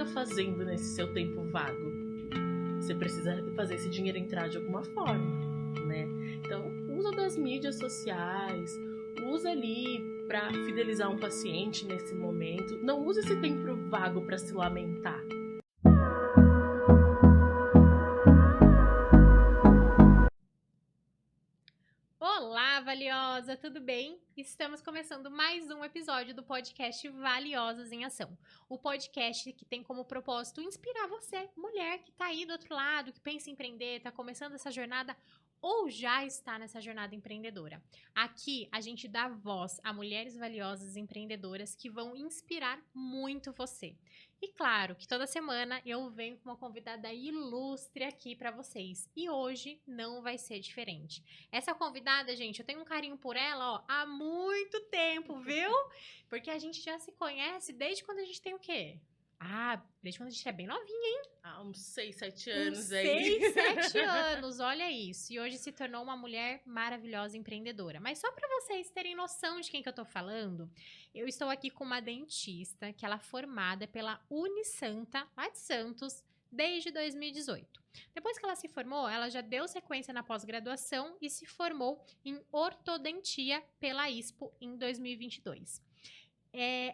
fica fazendo nesse seu tempo vago? Você precisa fazer esse dinheiro entrar de alguma forma, né? Então, usa das mídias sociais, usa ali para fidelizar um paciente nesse momento. Não use esse tempo vago para se lamentar. Olá, valiosa, tudo bem? Estamos começando mais um episódio do podcast Valiosas em Ação. O podcast que tem como propósito inspirar você, mulher que está aí do outro lado, que pensa em empreender, está começando essa jornada ou já está nessa jornada empreendedora. Aqui a gente dá voz a mulheres valiosas empreendedoras que vão inspirar muito você. E claro que toda semana eu venho com uma convidada ilustre aqui para vocês. E hoje não vai ser diferente. Essa convidada, gente, eu tenho um carinho por ela, ó, há muito tempo, viu? Porque a gente já se conhece desde quando a gente tem o quê? Desde quando a gente é bem novinha, hein? Há uns 6, 7 anos aí. 6, 7 anos, olha isso. E hoje se tornou uma mulher maravilhosa empreendedora. Mas só para vocês terem noção de quem que eu tô falando, eu estou aqui com uma dentista que ela é formada pela Unisanta, lá de Santos, desde 2018. Depois que ela se formou, ela já deu sequência na pós-graduação e se formou em ortodontia pela ISPO em 2022.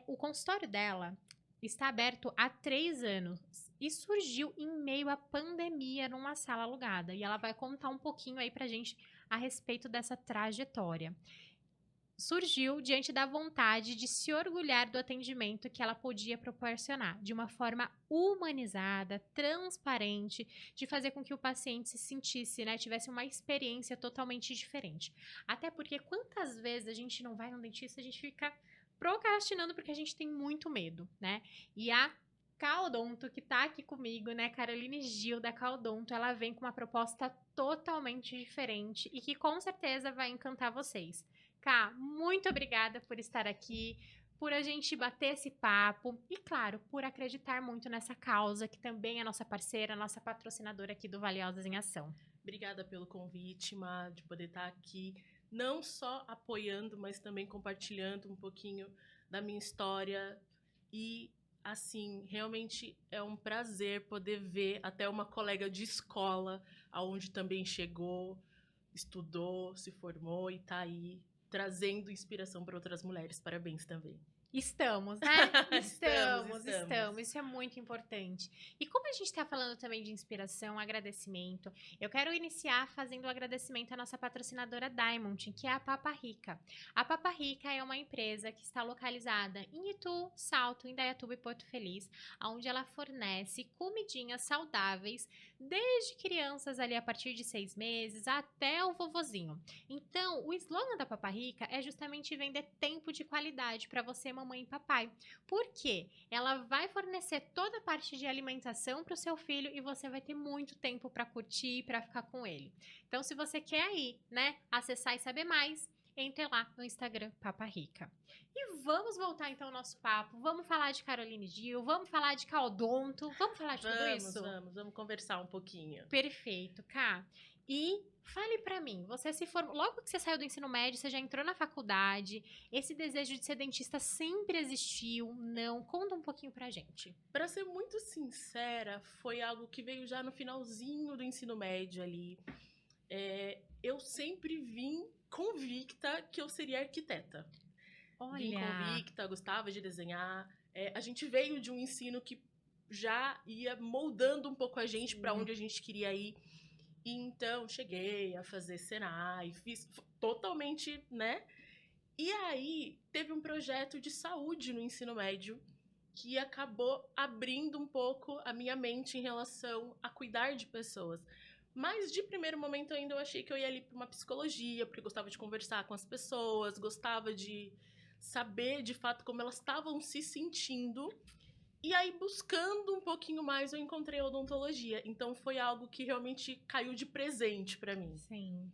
O consultório dela está aberto há 3 anos e surgiu em meio à pandemia numa sala alugada. E ela vai contar um pouquinho aí pra gente a respeito dessa trajetória. Surgiu diante da vontade de se orgulhar do atendimento que ela podia proporcionar, de uma forma humanizada, transparente, de fazer com que o paciente se sentisse, né, tivesse uma experiência totalmente diferente. Até porque quantas vezes a gente não vai no dentista, a gente fica procrastinando porque a gente tem muito medo, né? E a Caldonto, que tá aqui comigo, né, Caroline Gil da Caldonto, ela vem com uma proposta totalmente diferente e que com certeza vai encantar vocês. Cá, muito obrigada por estar aqui, por a gente bater esse papo e, claro, por acreditar muito nessa causa, que também é nossa parceira, nossa patrocinadora aqui do Valiosas em Ação. Obrigada pelo convite, Má, de poder estar aqui, não só apoiando, mas também compartilhando um pouquinho da minha história. E, assim, realmente é um prazer poder ver até uma colega de escola, aonde também chegou, estudou, se formou e está aí trazendo inspiração para outras mulheres. Parabéns também. Estamos, né? Estamos. Isso é muito importante. E como a gente está falando também de inspiração, agradecimento, eu quero iniciar fazendo um agradecimento à nossa patrocinadora Diamond, que é a Papa Rica. A Papa Rica é uma empresa que está localizada em Itu, Salto, Indaiatuba e Porto Feliz, onde ela fornece comidinhas saudáveis, desde crianças ali a partir de 6 meses até o vovozinho. Então, o slogan da Papa Rica é justamente vender tempo de qualidade para você, mamãe e papai. Por quê? Ela vai fornecer toda a parte de alimentação para o seu filho e você vai ter muito tempo para curtir, para ficar com ele. Então, se você quer aí, né, acessar e saber mais, entre lá no Instagram Papa Rica. E vamos voltar então ao nosso papo. Vamos falar de Caroline Gil, vamos falar de Caldonto, vamos falar de tudo isso? Vamos conversar um pouquinho. Perfeito, Cá. E fale pra mim, você se formou, logo que você saiu do ensino médio, você já entrou na faculdade, esse desejo de ser dentista sempre existiu? Não? Conta um pouquinho pra gente. Pra ser muito sincera, foi algo que veio já no finalzinho do ensino médio ali. Eu sempre vim convicta que eu seria arquiteta. Olha. Vim convicta, gostava de desenhar. A gente veio de um ensino que já ia moldando um pouco a gente para onde a gente queria ir. E então, cheguei a fazer Senai, fiz totalmente, né? E aí, teve um projeto de saúde no ensino médio que acabou abrindo um pouco a minha mente em relação a cuidar de pessoas. Mas, de primeiro momento, ainda eu achei que eu ia ali para uma psicologia, porque eu gostava de conversar com as pessoas, gostava de saber, de fato, como elas estavam se sentindo. E aí, buscando um pouquinho mais, eu encontrei a odontologia. Então, foi algo que realmente caiu de presente para mim. Sim.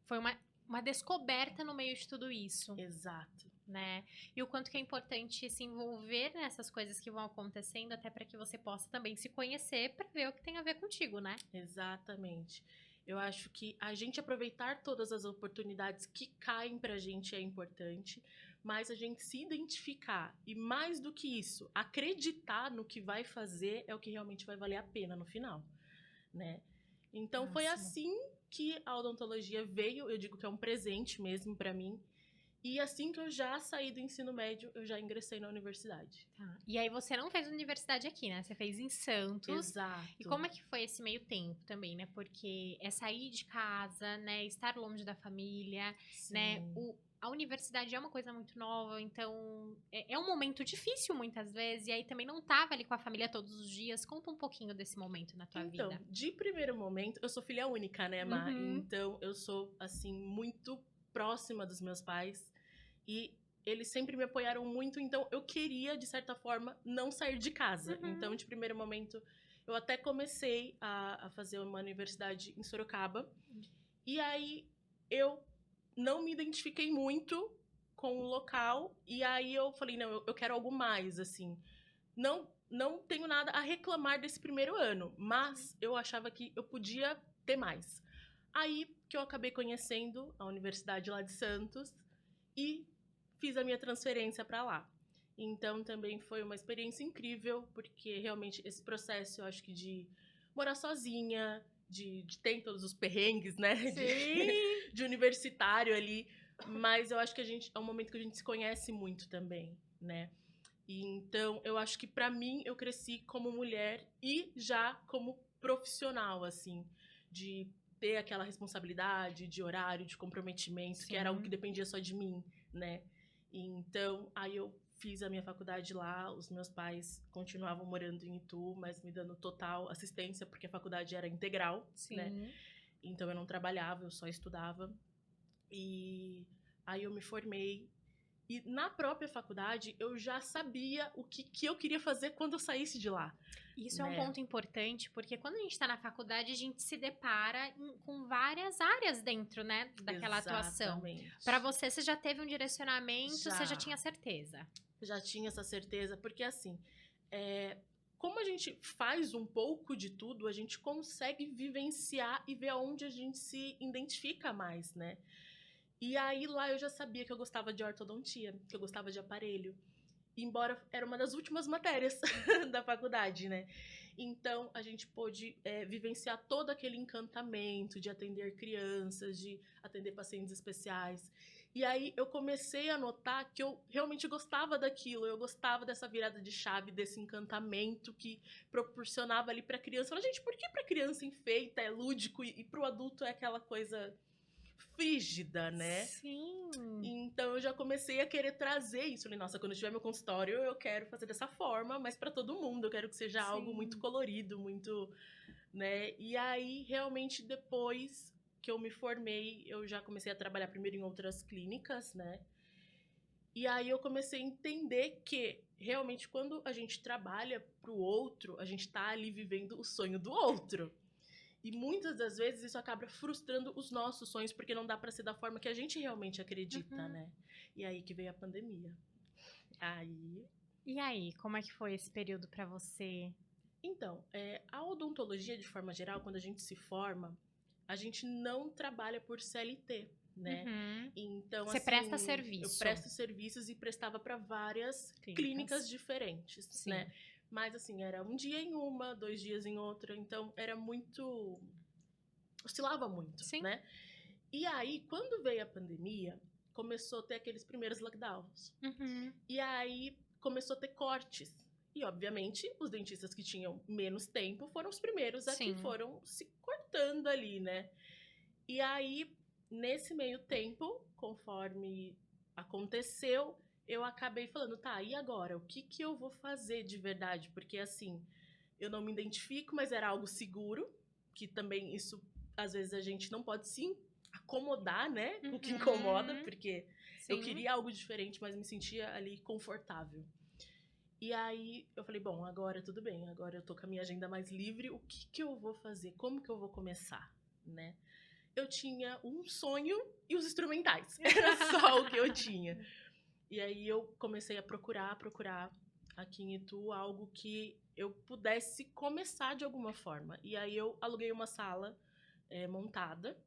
Foi uma descoberta no meio de tudo isso. Exato. Né? E o quanto que é importante se envolver nessas coisas que vão acontecendo, até para que você possa também se conhecer para ver o que tem a ver contigo, né? Exatamente. Eu acho que a gente aproveitar todas as oportunidades que caem pra gente é importante, mas a gente se identificar e, mais do que isso, acreditar no que vai fazer é o que realmente vai valer a pena no final, né? Então, foi Máximo. assim que a odontologia veio, eu digo que é um presente mesmo pra mim. E assim que eu já saí do ensino médio, eu já ingressei na universidade. Tá. E aí você não fez universidade aqui, né? Você fez em Santos. E Exato. como é que foi esse meio tempo também, né? Porque é sair de casa, né? Estar longe da família, né? Sim. A universidade é uma coisa muito nova, então é um momento difícil muitas vezes. E aí também não tava ali com a família todos os dias. Conta um pouquinho desse momento na tua Então, vida. de primeiro momento, eu sou filha única, né, Má? Uhum. Então, eu sou, assim, muito próxima dos meus pais. E eles sempre me apoiaram muito, então eu queria, de certa forma, não sair de casa. Uhum. Então, de primeiro momento, eu até comecei a fazer uma universidade em Sorocaba. E aí, eu não me identifiquei muito com o local. E aí, eu falei, não, eu quero algo mais, assim. Não tenho nada a reclamar desse primeiro ano, mas eu achava que eu podia ter mais. Aí que eu acabei conhecendo a Universidade lá de Santos e fiz a minha transferência para lá. Então também foi uma experiência incrível, porque realmente esse processo, eu acho que de morar sozinha, de ter todos os perrengues, né? Sim. De universitário ali. Mas eu acho que é um momento que a gente se conhece muito também, né? E então, eu acho que pra mim, eu cresci como mulher e já como profissional, assim, de ter aquela responsabilidade de horário, de comprometimento, que era algo que Sim. dependia só de mim, né? E então, aí eu fiz a minha faculdade lá, os meus pais continuavam morando em Itu, mas me dando total assistência, porque a faculdade era integral, né? Sim. Então eu não trabalhava, eu só estudava. E aí eu me formei e na própria faculdade, eu já sabia o que eu queria fazer quando eu saísse de lá, Isso é um né? ponto importante, porque quando a gente tá na faculdade, a gente se depara com várias áreas dentro, né, daquela atuação. Exatamente. Pra você, você já teve um direcionamento, você já Já, tinha certeza. já tinha essa certeza, porque assim, como a gente faz um pouco de tudo, a gente consegue vivenciar e ver aonde a gente se identifica mais, né? E aí lá eu já sabia que eu gostava de ortodontia, que eu gostava de aparelho. Embora era uma das últimas matérias da faculdade, né? Então, a gente pôde vivenciar todo aquele encantamento de atender crianças, de atender pacientes especiais. E aí, eu comecei a notar que eu realmente gostava daquilo, eu gostava dessa virada de chave, desse encantamento que proporcionava ali pra criança. Eu falei, gente, por que pra criança enfeita, é lúdico, e pro adulto é aquela coisa frígida, né? Sim. Então eu já comecei a querer trazer isso. Falei, nossa, quando eu tiver meu consultório, eu quero fazer dessa forma, mas para todo mundo. Eu quero que seja algo muito Sim. colorido, muito, né? E aí, realmente, depois que eu me formei, eu já comecei a trabalhar primeiro em outras clínicas, né? E aí eu comecei a entender que realmente quando a gente trabalha pro outro, a gente tá ali vivendo o sonho do outro. E muitas das vezes isso acaba frustrando os nossos sonhos, porque não dá pra ser da forma que a gente realmente acredita, Uhum. né? E aí que veio a pandemia. Aí. E aí, como é que foi esse período pra você? Então, a odontologia, de forma geral, quando a gente se forma, a gente não trabalha por CLT, né? Uhum. Então, Você presta assim, eu serviço. presto serviços e prestava para várias clínicas diferentes, Sim. né? Mas, assim, era um dia em uma, 2 dias em outra, então era muito. Oscilava muito, Sim. né? E aí, quando veio a pandemia, começou a ter aqueles primeiros lockdowns. Uhum. E aí começou a ter cortes. E, obviamente, os dentistas que tinham menos tempo foram os primeiros a que Sim. foram se cortando ali, né? E aí, nesse meio tempo, conforme aconteceu, eu acabei falando, tá, e agora? O que eu vou fazer de verdade? Porque, assim, eu não me identifico, mas era algo seguro, que também isso, às vezes, a gente não pode se acomodar, né, com o que incomoda, Uhum. porque eu Sim. queria algo diferente, mas me sentia ali confortável. E aí eu falei, bom, agora tudo bem, agora eu tô com a minha agenda mais livre, o que eu vou fazer? Como que eu vou começar, né? Eu tinha um sonho e os instrumentais, era só o que eu tinha. E aí eu comecei a procurar aqui em Itu algo que eu pudesse começar de alguma forma. E aí eu aluguei uma sala montada,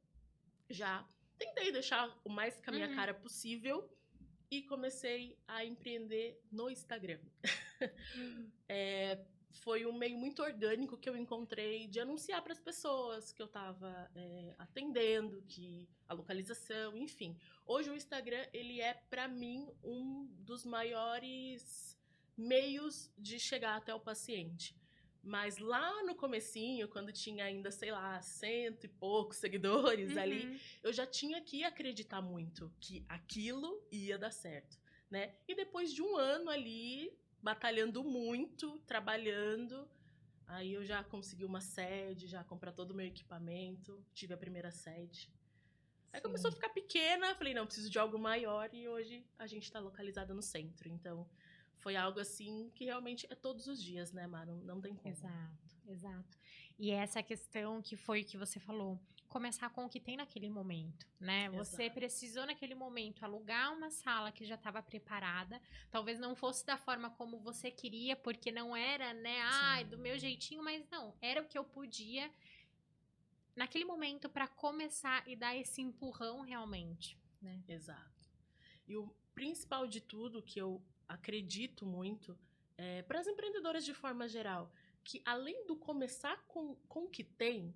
já tentei deixar o mais com a minha Uhum. cara possível. e comecei a empreender no Instagram. Foi um meio muito orgânico que eu encontrei de anunciar para as pessoas que eu estava atendendo, que a localização, enfim. Hoje o Instagram, ele é para mim um dos maiores meios de chegar até o paciente. Mas lá no comecinho, quando tinha ainda, sei lá, 100 e poucos seguidores ali, eu já tinha que acreditar muito que aquilo ia dar certo, né? E depois de um ano ali, batalhando muito, trabalhando, aí eu já consegui uma sede, já comprar todo o meu equipamento, tive a primeira sede. Aí começou a ficar pequena, falei, não, preciso de algo maior, e hoje a gente está localizada no centro. Então, foi algo assim que realmente é todos os dias, né, Mara? Não tem como. Exato. E essa questão que foi o que você falou, começar com o que tem naquele momento, né? Você Exato. precisou naquele momento alugar uma sala que já estava preparada, talvez não fosse da forma como você queria, porque não era, né, do meu jeitinho, mas não, era o que eu podia naquele momento para começar e dar esse empurrão realmente, né? Exato. E o principal de tudo que eu acredito muito para as empreendedoras de forma geral, que além do começar com o que tem,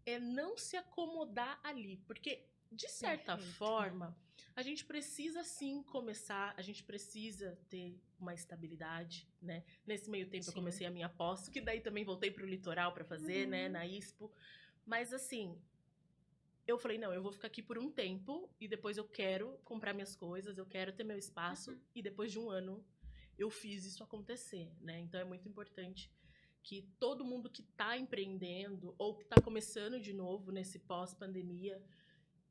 é não se acomodar ali, porque de certa forma a gente precisa sim começar, a gente precisa ter uma estabilidade, né? Nesse meio tempo eu comecei a minha pós, que daí também voltei para o litoral para fazer, né, na ISPO, mas assim, eu falei, não, eu vou ficar aqui por um tempo e depois eu quero comprar minhas coisas, eu quero ter meu espaço e depois de um ano eu fiz isso acontecer, né? Então é muito importante que todo mundo que está empreendendo ou que está começando de novo nesse pós-pandemia,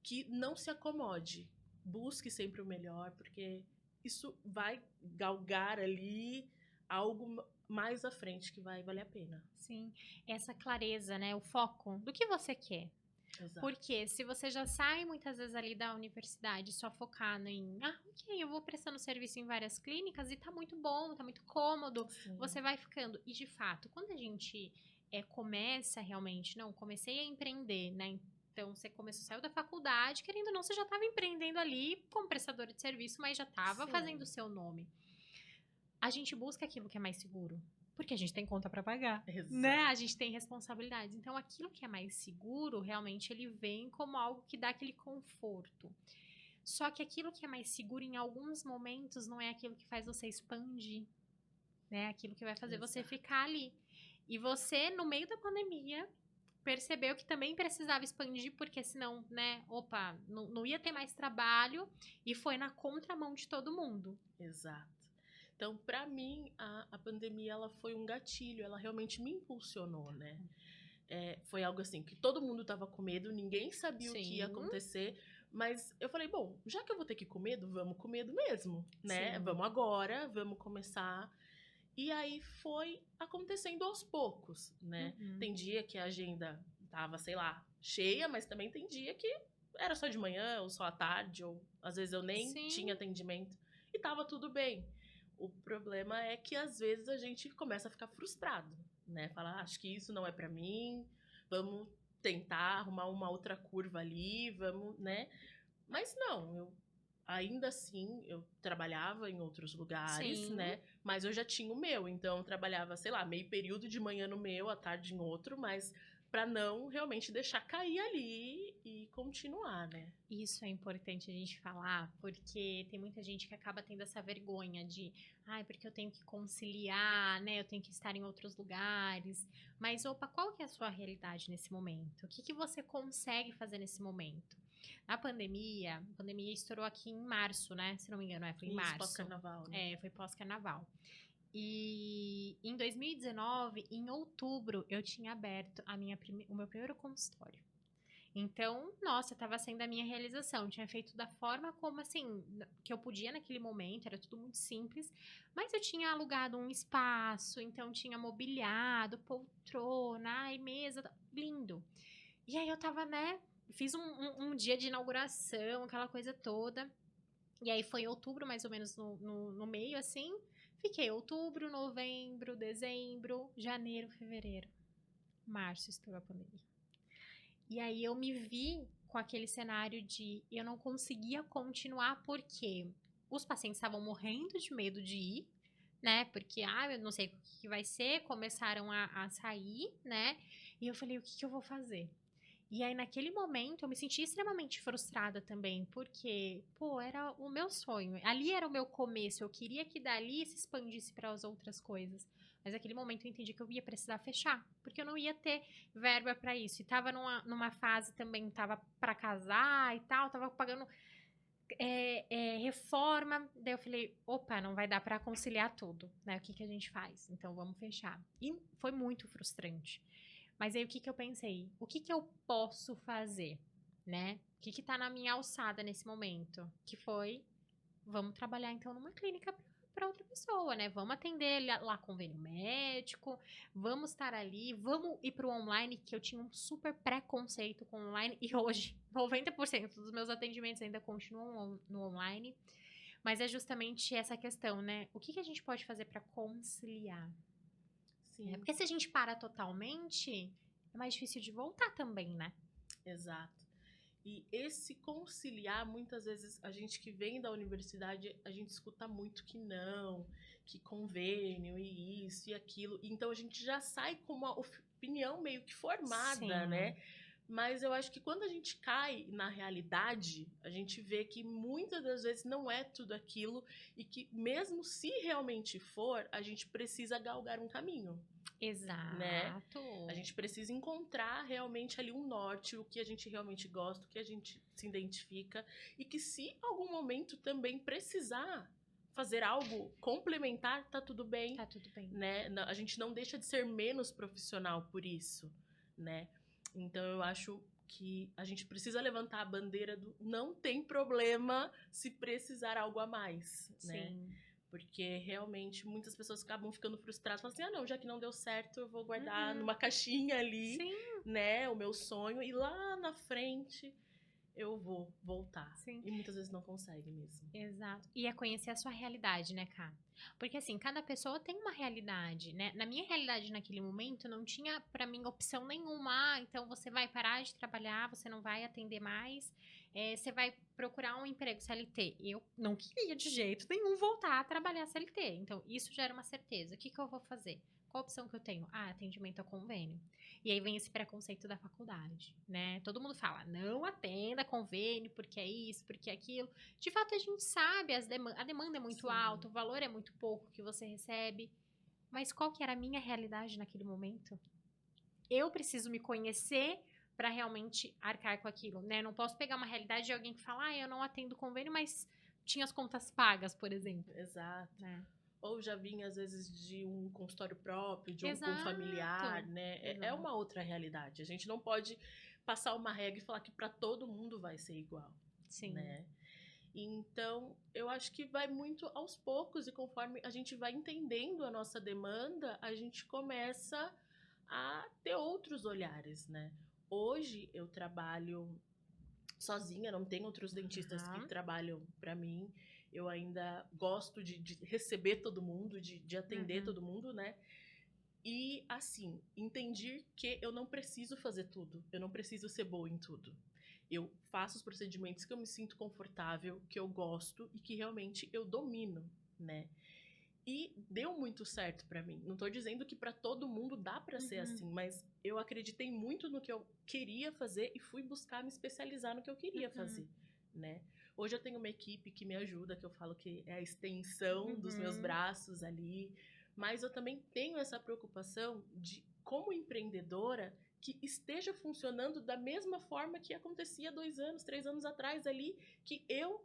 que não se acomode, busque sempre o melhor, porque isso vai galgar ali algo mais à frente que vai valer a pena. Sim, essa clareza, né? O foco do que você quer. Exato. Porque se você já sai muitas vezes ali da universidade só focado em, ok, eu vou prestando serviço em várias clínicas e tá muito bom, tá muito cômodo, Sim. você vai ficando. E de fato, quando a gente começa realmente, não, comecei a empreender, né? Então você começou, saiu da faculdade, querendo ou não, você já estava empreendendo ali como prestadora de serviço, mas já estava fazendo o seu nome. A gente busca aquilo que é mais seguro. Porque a gente tem conta para pagar, né? A gente tem responsabilidades. Então, aquilo que é mais seguro, realmente, ele vem como algo que dá aquele conforto. Só que aquilo que é mais seguro, em alguns momentos, não é aquilo que faz você expandir, né? Aquilo que vai fazer você ficar ali. E você, no meio da pandemia, percebeu que também precisava expandir, porque senão, né? Opa, não ia ter mais trabalho e foi na contramão de todo mundo. Exato. Então, para mim, a pandemia ela foi um gatilho, ela realmente me impulsionou, né? Foi algo assim, que todo mundo tava com medo, ninguém sabia o que ia acontecer, mas eu falei, bom, já que eu vou ter que ir com medo, vamos com medo mesmo, né? Vamos agora, vamos começar. E aí foi acontecendo aos poucos, né? Tem dia que a agenda tava, sei lá, cheia, mas também tem dia que era só de manhã, ou só à tarde, ou às vezes eu nem tinha atendimento. E tava tudo bem. O problema é que às vezes a gente começa a ficar frustrado, né? Falar, acho que isso não é pra mim, vamos tentar arrumar uma outra curva ali, vamos, né? Mas não, ainda assim, eu trabalhava em outros lugares, né? Mas eu já tinha o meu, então eu trabalhava, sei lá, meio período de manhã no meu, à tarde em outro, mas para não realmente deixar cair ali e continuar, né? Isso é importante a gente falar, porque tem muita gente que acaba tendo essa vergonha de, porque eu tenho que conciliar, né? Eu tenho que estar em outros lugares. Mas, opa, qual que é a sua realidade nesse momento? O que você consegue fazer nesse momento? A pandemia estourou aqui em março, né? Se não me engano, foi em março. Pós-carnaval, né? Foi pós-carnaval. E em 2019, em outubro, eu tinha aberto o meu primeiro consultório. Então, nossa, estava sendo a minha realização. Eu tinha feito da forma como, assim, que eu podia naquele momento, era tudo muito simples. Mas eu tinha alugado um espaço, então tinha mobiliado, poltrona, mesa, lindo. E aí eu tava, né, fiz um dia de inauguração, aquela coisa toda. E aí foi em outubro, mais ou menos no meio, assim. Fiquei outubro, novembro, dezembro, janeiro, fevereiro. Março estourou a pandemia. E aí eu me vi com aquele cenário de eu não conseguia continuar porque os pacientes estavam morrendo de medo de ir, né? Porque, eu não sei o que vai ser, começaram a sair, né? E eu falei, o que eu vou fazer? E aí, naquele momento, eu me senti extremamente frustrada também, porque, pô, era o meu sonho. Ali era o meu começo. Eu queria que dali se expandisse para as outras coisas. Mas naquele momento eu entendi que eu ia precisar fechar, porque eu não ia ter verba para isso. E tava numa fase também, tava para casar e tal, tava pagando reforma. Daí eu falei, opa, não vai dar para conciliar tudo, né? O que que a gente faz? Então vamos fechar. E foi muito frustrante. Mas aí o que que eu pensei? O que que eu posso fazer, né? O que que tá na minha alçada nesse momento? Que foi, vamos trabalhar então numa clínica para outra pessoa, né? Vamos atender lá convênio médico, vamos estar ali, vamos ir para o online, que eu tinha um super preconceito com online e hoje 90% dos meus atendimentos ainda continuam no online. Mas é justamente essa questão, né? O que que a gente pode fazer para conciliar? Sim, Porque se a gente para totalmente, é mais difícil de voltar também, né? exato. E esse conciliar, muitas vezes, a gente que vem da universidade, a gente escuta muito que não, que convênio e isso e aquilo. Então a gente já sai com uma opinião meio que formada, Sim, né? Mas eu acho que quando a gente cai na realidade, a gente vê que muitas das vezes não é tudo aquilo e que mesmo se realmente for, a gente precisa galgar um caminho, né? A exato. gente precisa encontrar realmente ali um norte, o que a gente realmente gosta, o que a gente se identifica e que se algum momento também precisar fazer algo complementar, tá tudo bem, Tá tudo bem. né? A gente não deixa de ser menos profissional por isso, né? Então eu acho que a gente precisa levantar a bandeira do não tem problema se precisar algo a mais, né? Sim. Porque realmente muitas pessoas acabam ficando frustradas, falam assim: ah, não, já que não deu certo, eu vou guardar Uhum. numa caixinha ali, Sim, né, o meu sonho, e lá na frente eu vou voltar. sim. E muitas vezes não consegue mesmo. Exato. E é conhecer a sua realidade, né, Cá? Porque assim, cada pessoa tem uma realidade, né? Na minha realidade naquele momento não tinha pra mim opção nenhuma. Então você vai parar de trabalhar, você não vai atender mais, você vai procurar um emprego CLT. Eu não queria de jeito nenhum voltar a trabalhar CLT. Então isso já era uma certeza. O que que eu vou fazer? Qual a opção que eu tenho? Atendimento a convênio. E aí vem esse preconceito da faculdade, né? Todo mundo fala, não atenda convênio, porque é isso, porque é aquilo. De fato, a gente sabe, a demanda é muito Sim, alta, o valor é muito pouco que você recebe. Mas qual que era a minha realidade naquele momento? Eu preciso me conhecer para realmente arcar com aquilo, né? Não posso pegar uma realidade de alguém que fala, eu não atendo convênio, mas tinha as contas pagas, por exemplo, exato. né? Ou já vinha, às vezes, de um consultório próprio, de um familiar, Exato, né? É exato. uma outra realidade. A gente não pode passar uma regra e falar que para todo mundo vai ser igual, Sim. né? Então, eu acho que vai muito aos poucos e conforme a gente vai entendendo a nossa demanda, a gente começa a ter outros olhares, né? Hoje eu trabalho sozinha, não tem outros dentistas que Aham. trabalham para mim. Eu ainda gosto de receber todo mundo, de atender Uhum. todo mundo, né? E assim, entendi que eu não preciso fazer tudo, eu não preciso ser boa em tudo. Eu faço os procedimentos que eu me sinto confortável, que eu gosto e que realmente eu domino, né? E deu muito certo pra mim. Não tô dizendo que pra todo mundo dá pra ser Uhum. assim, mas eu acreditei muito no que eu queria fazer e fui buscar me especializar no que eu queria Uhum. fazer, né? Hoje eu tenho uma equipe que me ajuda, que eu falo que é a extensão dos meus Uhum. braços ali, mas eu também tenho essa preocupação de, como empreendedora, que esteja funcionando da mesma forma que acontecia 2 anos, 3 anos atrás ali, que eu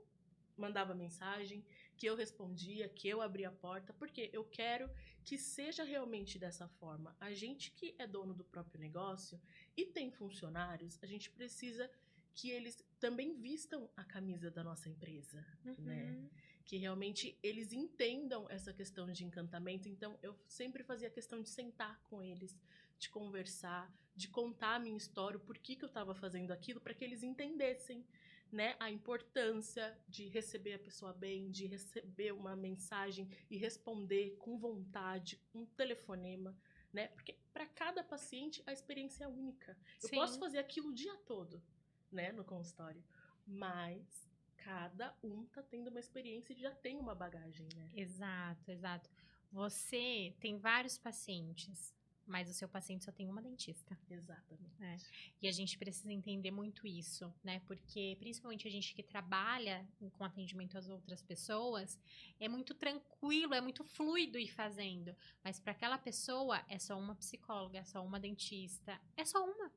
mandava mensagem, que eu respondia, que eu abria a porta, porque eu quero que seja realmente dessa forma. A gente que é dono do próprio negócio e tem funcionários, a gente precisa que eles também vistam a camisa da nossa empresa, né? Uhum. Que realmente eles entendam essa questão de encantamento. Então, eu sempre fazia questão de sentar com eles, de conversar, de contar a minha história, o porquê que eu estava fazendo aquilo, para que eles entendessem, né, a importância de receber a pessoa bem, de receber uma mensagem e responder com vontade, um telefonema, né? Porque para cada paciente a experiência é única. Eu posso Sim. fazer aquilo o dia todo, né, no consultório, mas cada um tá tendo uma experiência e já tem uma bagagem, né? Exato, exato. Você tem vários pacientes, mas o seu paciente só tem uma dentista. Exatamente. E a gente precisa entender muito isso, né? Porque principalmente a gente que trabalha com atendimento às outras pessoas, é muito tranquilo, é muito fluido ir fazendo. Mas para aquela pessoa é só uma psicóloga, é só uma dentista, é só uma.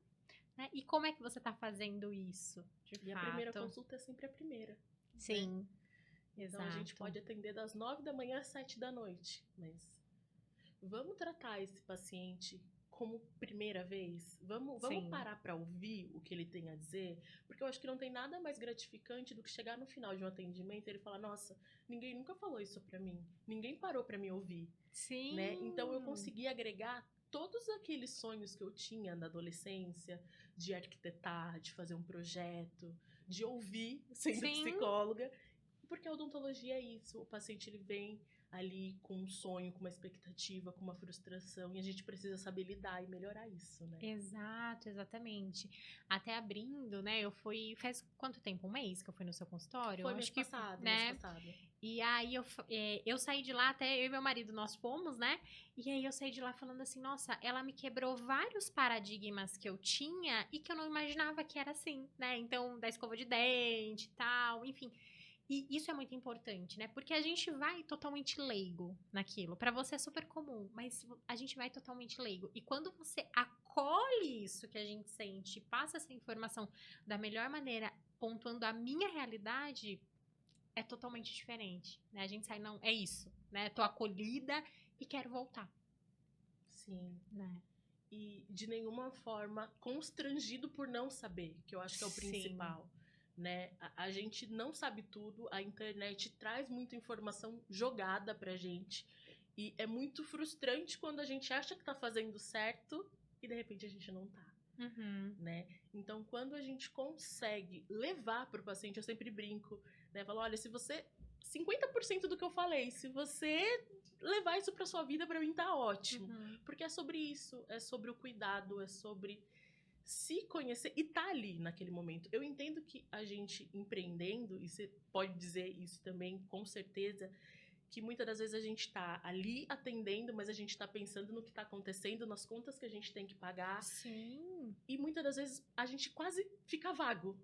Né? E como é que você está fazendo isso, de E fato? a primeira consulta é sempre a primeira. Sim, Então a gente exato. pode atender das 9 da manhã às 7 da noite, mas vamos tratar esse paciente como primeira vez? Vamos Sim. parar para ouvir o que ele tem a dizer? Porque eu acho que não tem nada mais gratificante do que chegar no final de um atendimento e ele falar: nossa, ninguém nunca falou isso pra mim, ninguém parou para me ouvir. Sim. Né? Então eu consegui agregar todos aqueles sonhos que eu tinha na adolescência, de arquitetar, de fazer um projeto, de ouvir sendo Sim. psicóloga, porque a odontologia é isso, o paciente ele vem ali com um sonho, com uma expectativa, com uma frustração, e a gente precisa saber lidar e melhorar isso, né? Exato, exatamente. Até abrindo, né? Eu fui. Faz quanto tempo? Um mês que eu fui no seu consultório? Foi Eu mês acho que, passado, né? mês passado. E aí eu saí de lá, até eu e meu marido, nós fomos, né? E aí eu saí de lá falando assim, nossa, ela me quebrou vários paradigmas que eu tinha e que eu não imaginava que era assim, né? Então, da escova de dente e tal, enfim. E isso é muito importante, né? Porque a gente vai totalmente leigo naquilo. Pra você é super comum, mas a gente vai totalmente leigo. E quando você acolhe isso que a gente sente, passa essa informação da melhor maneira, pontuando a minha realidade, é totalmente diferente, né? A gente sai, não, é isso, né? Tô acolhida e quero voltar. Sim. Né? E de nenhuma forma constrangido por não saber, que eu acho que é o Sim. principal. Né? A gente não sabe tudo, a internet traz muita informação jogada pra gente. E é muito frustrante quando a gente acha que tá fazendo certo e de repente a gente não tá. Uhum. Né? Então, quando a gente consegue levar pro paciente, eu sempre brinco, né? Falo, olha, se você 50% do que eu falei, se você levar isso pra sua vida, pra mim tá ótimo. Uhum. Porque é sobre isso, é sobre o cuidado, é sobre se conhecer e tá ali naquele momento. Eu entendo que a gente empreendendo, e você pode dizer isso também, com certeza, que muitas das vezes a gente tá ali atendendo, mas a gente tá pensando no que tá acontecendo, nas contas que a gente tem que pagar. Sim. E muitas das vezes a gente quase fica vago.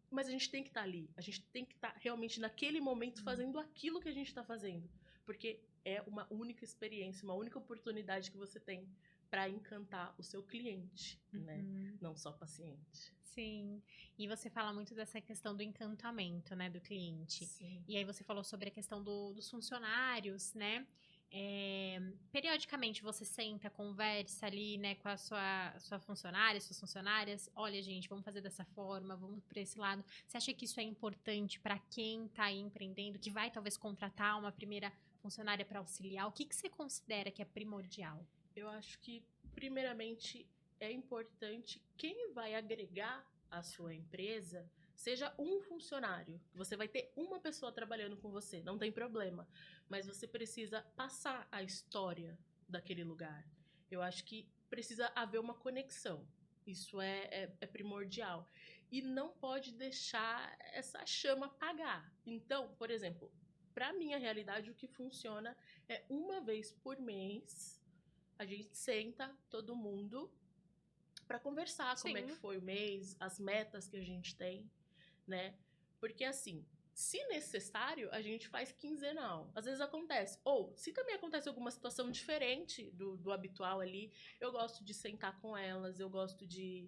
Mas a gente tem que estar ali. A gente tem que estar realmente naquele momento fazendo aquilo que a gente está fazendo. Porque é uma única experiência, uma única oportunidade que você tem para encantar o seu cliente, né? Não só o paciente. Sim. E você fala muito dessa questão do encantamento, né, do cliente. Sim. E aí você falou sobre a questão dos funcionários, né? Periodicamente você senta, conversa ali, né, com a sua funcionária, suas funcionárias. Olha, gente, vamos fazer dessa forma, vamos para esse lado. Você acha que isso é importante para quem está aí empreendendo, que vai talvez contratar uma primeira funcionária para auxiliar? O que você considera que é primordial? Eu acho que, primeiramente, é importante quem vai agregar a sua empresa seja um funcionário. Você vai ter uma pessoa trabalhando com você, não tem problema. Mas você precisa passar a história daquele lugar. Eu acho que precisa haver uma conexão. Isso é primordial. E não pode deixar essa chama apagar. Então, por exemplo, para minha realidade, o que funciona é uma vez por mês a gente senta, todo mundo, para conversar como é que foi o mês, as metas que a gente tem, né? Porque assim, se necessário, a gente faz quinzenal. Às vezes acontece. Ou, se também acontece alguma situação diferente do habitual ali, eu gosto de sentar com elas, eu gosto de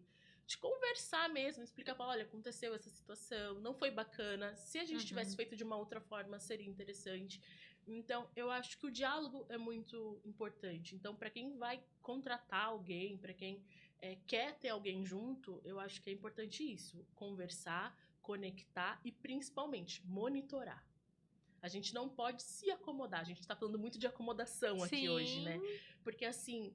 conversar mesmo, explicar para, olha, aconteceu essa situação, não foi bacana. Se a gente tivesse feito de uma outra forma, seria interessante. Então, eu acho que o diálogo é muito importante. Então, para quem vai contratar alguém, para quem quer ter alguém junto, eu acho que é importante isso: conversar, conectar e, principalmente, monitorar. A gente não pode se acomodar. A gente tá falando muito de acomodação aqui hoje, né? Porque, assim,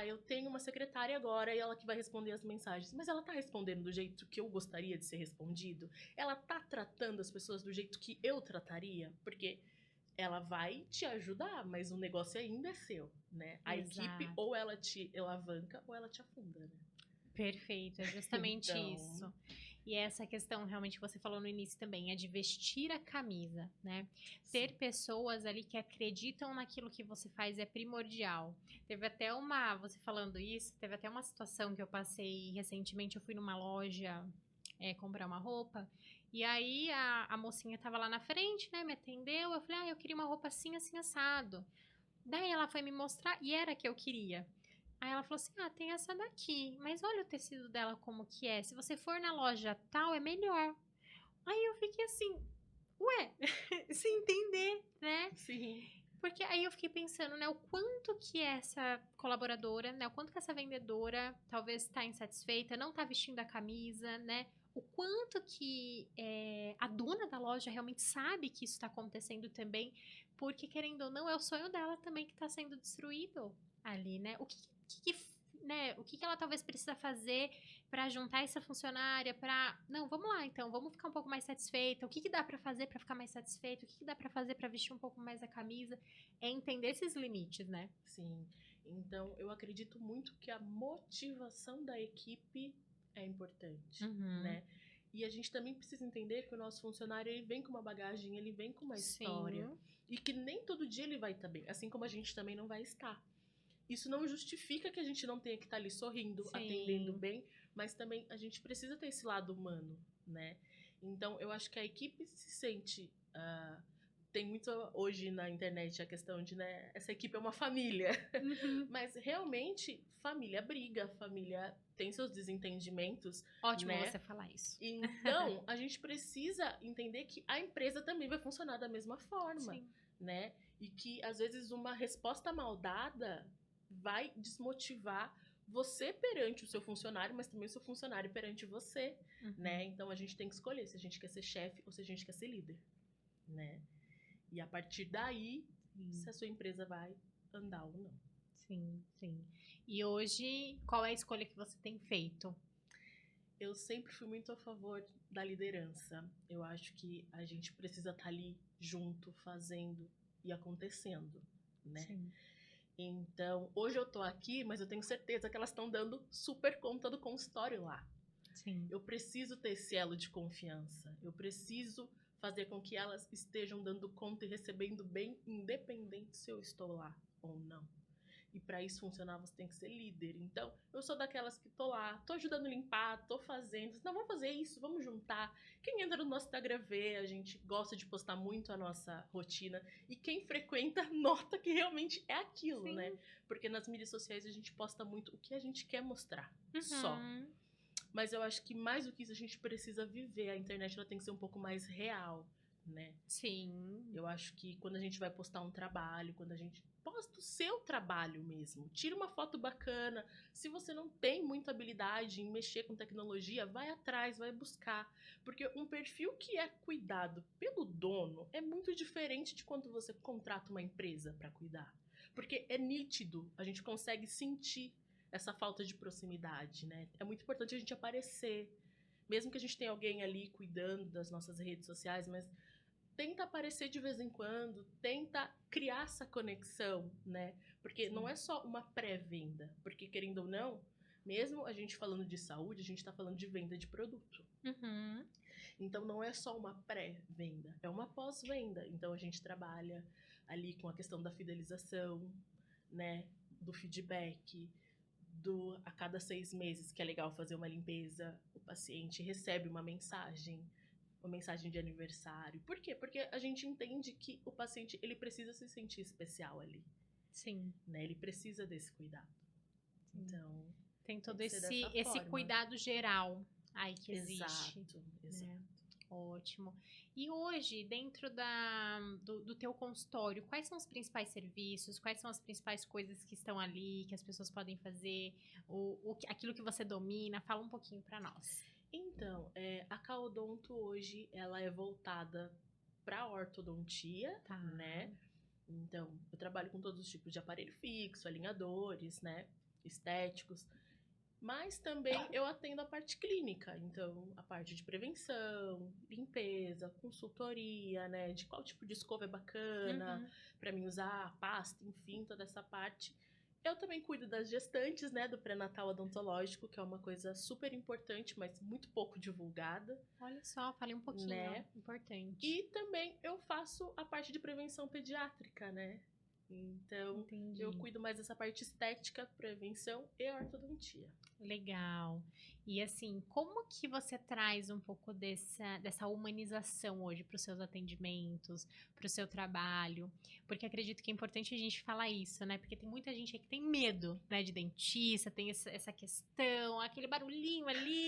eu tenho uma secretária agora e ela que vai responder as mensagens. Mas ela tá respondendo do jeito que eu gostaria de ser respondido? Ela tá tratando as pessoas do jeito que eu trataria? Porque ela vai te ajudar, mas o negócio ainda é seu, né? A equipe ou ela te alavanca ou ela te afunda, né? Perfeito, é justamente Então, isso. E essa questão realmente que você falou no início também, é de vestir a camisa, né? Ter pessoas ali que acreditam naquilo que você faz é primordial. Você falando isso, teve até uma situação que eu passei recentemente, eu fui numa loja comprar uma roupa, e aí a mocinha tava lá na frente, né, me atendeu, eu falei, eu queria uma roupa assim, assim, assado. Daí ela foi me mostrar, e era a que eu queria. Aí ela falou assim, tem essa daqui, mas olha o tecido dela como que é, se você for na loja tal, é melhor. Aí eu fiquei assim, ué, sem entender, né? Sim. Porque aí eu fiquei pensando, né, o quanto que essa colaboradora, né, o quanto que essa vendedora talvez está insatisfeita, não está vestindo a camisa, né, o quanto que a dona da loja realmente sabe que isso está acontecendo também, porque querendo ou não, é o sonho dela também que está sendo destruído ali, né, o que ela talvez precisa fazer para juntar essa funcionária, não, vamos lá então, vamos ficar um pouco mais satisfeita, o que dá para fazer para ficar mais satisfeito, o que dá para fazer para vestir um pouco mais a camisa, é entender esses limites, né? Sim. Então, eu acredito muito que a motivação da equipe é importante, né? E a gente também precisa entender que o nosso funcionário, ele vem com uma bagagem, ele vem com uma história. E que nem todo dia ele vai estar bem, assim como a gente também não vai estar. Isso não justifica que a gente não tenha que estar ali sorrindo, atendendo bem, mas também a gente precisa ter esse lado humano, né? Então, eu acho que a equipe se sente... tem muito hoje na internet a questão de, né, essa equipe é uma família. Mas realmente, família briga, família tem seus desentendimentos. Ótimo, né? você falar isso. Então, a gente precisa entender que a empresa também vai funcionar da mesma forma, Sim. né? E que, às vezes, uma resposta mal dada vai desmotivar você perante o seu funcionário, mas também o seu funcionário perante você, né? Então, a gente tem que escolher se a gente quer ser chefe ou se a gente quer ser líder, né? E a partir daí, se a sua empresa vai andar ou não. Sim, sim. E hoje, qual é a escolha que você tem feito? Eu sempre fui muito a favor da liderança. Eu acho que a gente precisa estar ali junto, fazendo e acontecendo, né? Sim. Então, hoje eu tô aqui, mas eu tenho certeza que elas estão dando super conta do consultório lá. Sim. Eu preciso ter esse elo de confiança. Eu preciso fazer com que elas estejam dando conta e recebendo bem, independente se eu estou lá ou não. E para isso funcionar, você tem que ser líder. Então, eu sou daquelas que tô lá, tô ajudando a limpar, tô fazendo. Não, vamos fazer isso, vamos juntar. Quem entra no nosso Instagram vê, a gente gosta de postar muito a nossa rotina. E quem frequenta nota que realmente é aquilo, Sim. né? Porque nas mídias sociais a gente posta muito o que a gente quer mostrar, só. Mas eu acho que mais do que isso a gente precisa viver. A internet ela tem que ser um pouco mais real, né? Sim. Eu acho que quando a gente vai postar um trabalho, quando a gente posta o seu trabalho mesmo, tira uma foto bacana. Se você não tem muita habilidade em mexer com tecnologia, vai atrás, vai buscar. Porque um perfil que é cuidado pelo dono é muito diferente de quando você contrata uma empresa para cuidar. Porque é nítido, a gente consegue sentir essa falta de proximidade, né? É muito importante a gente aparecer. Mesmo que a gente tenha alguém ali cuidando das nossas redes sociais, mas tenta aparecer de vez em quando, tenta criar essa conexão, né? Porque não é só uma pré-venda, porque querendo ou não, mesmo a gente falando de saúde, a gente tá falando de venda de produto. Então não é só uma pré-venda, é uma pós-venda. Então a gente trabalha ali com a questão da fidelização, né? Do feedback, a cada 6 meses, que é legal fazer uma limpeza, o paciente recebe uma mensagem de aniversário. Por quê? Porque a gente entende que o paciente, ele precisa se sentir especial ali. Sim. Né? Ele precisa desse cuidado. Sim. Então, tem todo esse cuidado geral aí que existe. Exato. Né? Ótimo. E hoje, dentro do teu consultório, quais são os principais serviços? Quais são as principais coisas que estão ali, que as pessoas podem fazer? Aquilo que você domina? Fala um pouquinho para nós. Então, a K-Odonto hoje, ela é voltada para ortodontia, né? Então, eu trabalho com todos os tipos de aparelho fixo, alinhadores, né? Estéticos. Mas também eu atendo a parte clínica, então a parte de prevenção, limpeza, consultoria, né? De qual tipo de escova é bacana para mim usar, pasta, enfim, toda essa parte. Eu também cuido das gestantes, né, do pré-natal odontológico, que é uma coisa super importante, mas muito pouco divulgada, Olha só, falei um pouquinho, né? importante. E também eu faço a parte de prevenção pediátrica, né? Então, eu Entendi. cuido mais dessa parte estética, prevenção e ortodontia. Legal. E assim, como que você traz um pouco dessa humanização hoje para os seus atendimentos, para o seu trabalho? Porque acredito que é importante a gente falar isso, né? Porque tem muita gente aí que tem medo, né, de dentista, tem essa questão, aquele barulhinho ali.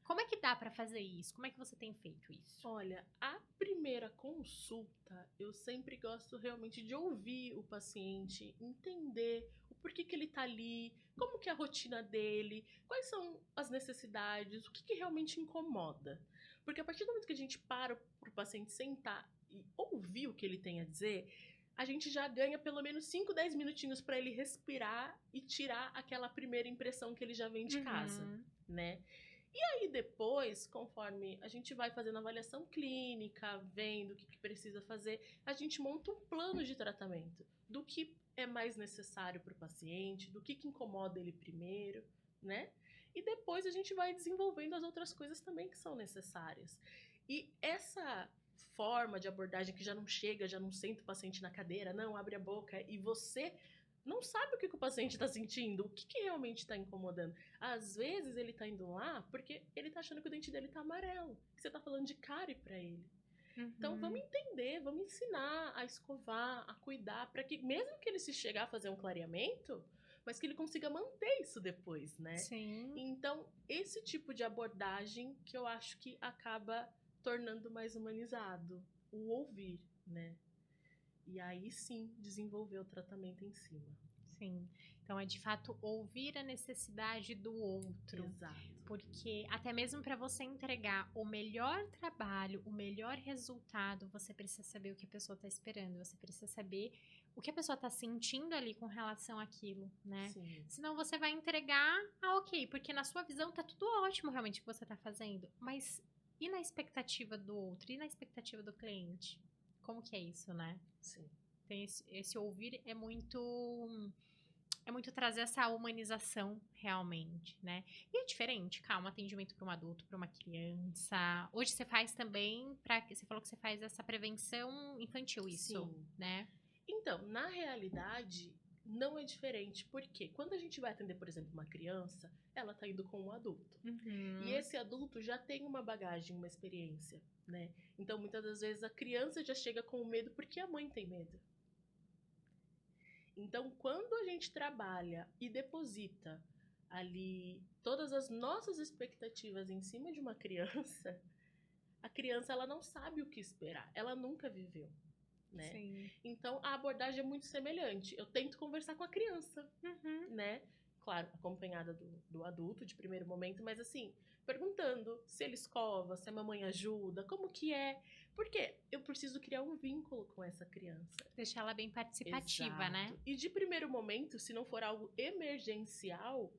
Como é que dá para fazer isso? Como é que você tem feito isso? Olha, a primeira consulta, eu sempre gosto realmente de ouvir o paciente, entender o porquê que ele tá ali, como que é a rotina dele, quais são as necessidades, o que que realmente incomoda. Porque a partir do momento que a gente para pro paciente sentar e ouvir o que ele tem a dizer, a gente já ganha pelo menos 5, 10 minutinhos para ele respirar e tirar aquela primeira impressão que ele já vem de casa, Uhum. né? E depois, conforme a gente vai fazendo avaliação clínica, vendo o que, que precisa fazer, a gente monta um plano de tratamento do que é mais necessário para o paciente, do que incomoda ele primeiro, né? E depois a gente vai desenvolvendo as outras coisas também que são necessárias. E essa forma de abordagem que já não chega, já não senta o paciente na cadeira, não, abre a boca e você não sabe o que, que o paciente está sentindo, o que, que realmente está incomodando. Às vezes ele tá indo lá porque ele tá achando que o dente dele tá amarelo, que você tá falando de cárie pra ele. Então vamos Uhum. entender, vamos ensinar a escovar, a cuidar, para que mesmo que ele se chegar a fazer um clareamento, mas que ele consiga manter isso depois, né? Sim. Então, esse tipo de abordagem que eu acho que acaba tornando mais humanizado o ouvir, né? E aí sim desenvolver o tratamento em cima. Sim. Então é de fato ouvir a necessidade do outro. Exato. Porque até mesmo para você entregar o melhor trabalho, o melhor resultado, você precisa saber o que a pessoa está esperando, você precisa saber o que a pessoa está sentindo ali com relação àquilo, né? Sim. Senão você vai entregar, ok, porque na sua visão tá tudo ótimo realmente o que você tá fazendo, mas e na expectativa do outro? E na expectativa do cliente? Como que é isso, né? Sim. Tem esse ouvir é muito trazer essa humanização realmente, né? E é diferente, calma, atendimento para um adulto, para uma criança. Hoje você faz também você falou que você faz essa prevenção infantil, isso, Sim. né? Então, na realidade, não é diferente, porque quando a gente vai atender, por exemplo, uma criança, ela tá indo com um adulto. E Uhum. esse adulto já tem uma bagagem, uma experiência, né? Então, muitas das vezes, a criança já chega com medo porque a mãe tem medo. Então, quando a gente trabalha e deposita ali todas as nossas expectativas em cima de uma criança, a criança ela não sabe o que esperar, ela nunca viveu, né? Sim. Então a abordagem é muito semelhante. Eu tento conversar com a criança, Uhum. né? Claro, acompanhada do adulto de primeiro momento, mas assim, perguntando se ele escova, se a mamãe ajuda, como que é. Porque eu preciso criar um vínculo com essa criança. Deixar ela bem participativa, né? Exato. E de primeiro momento, se não for algo emergencial,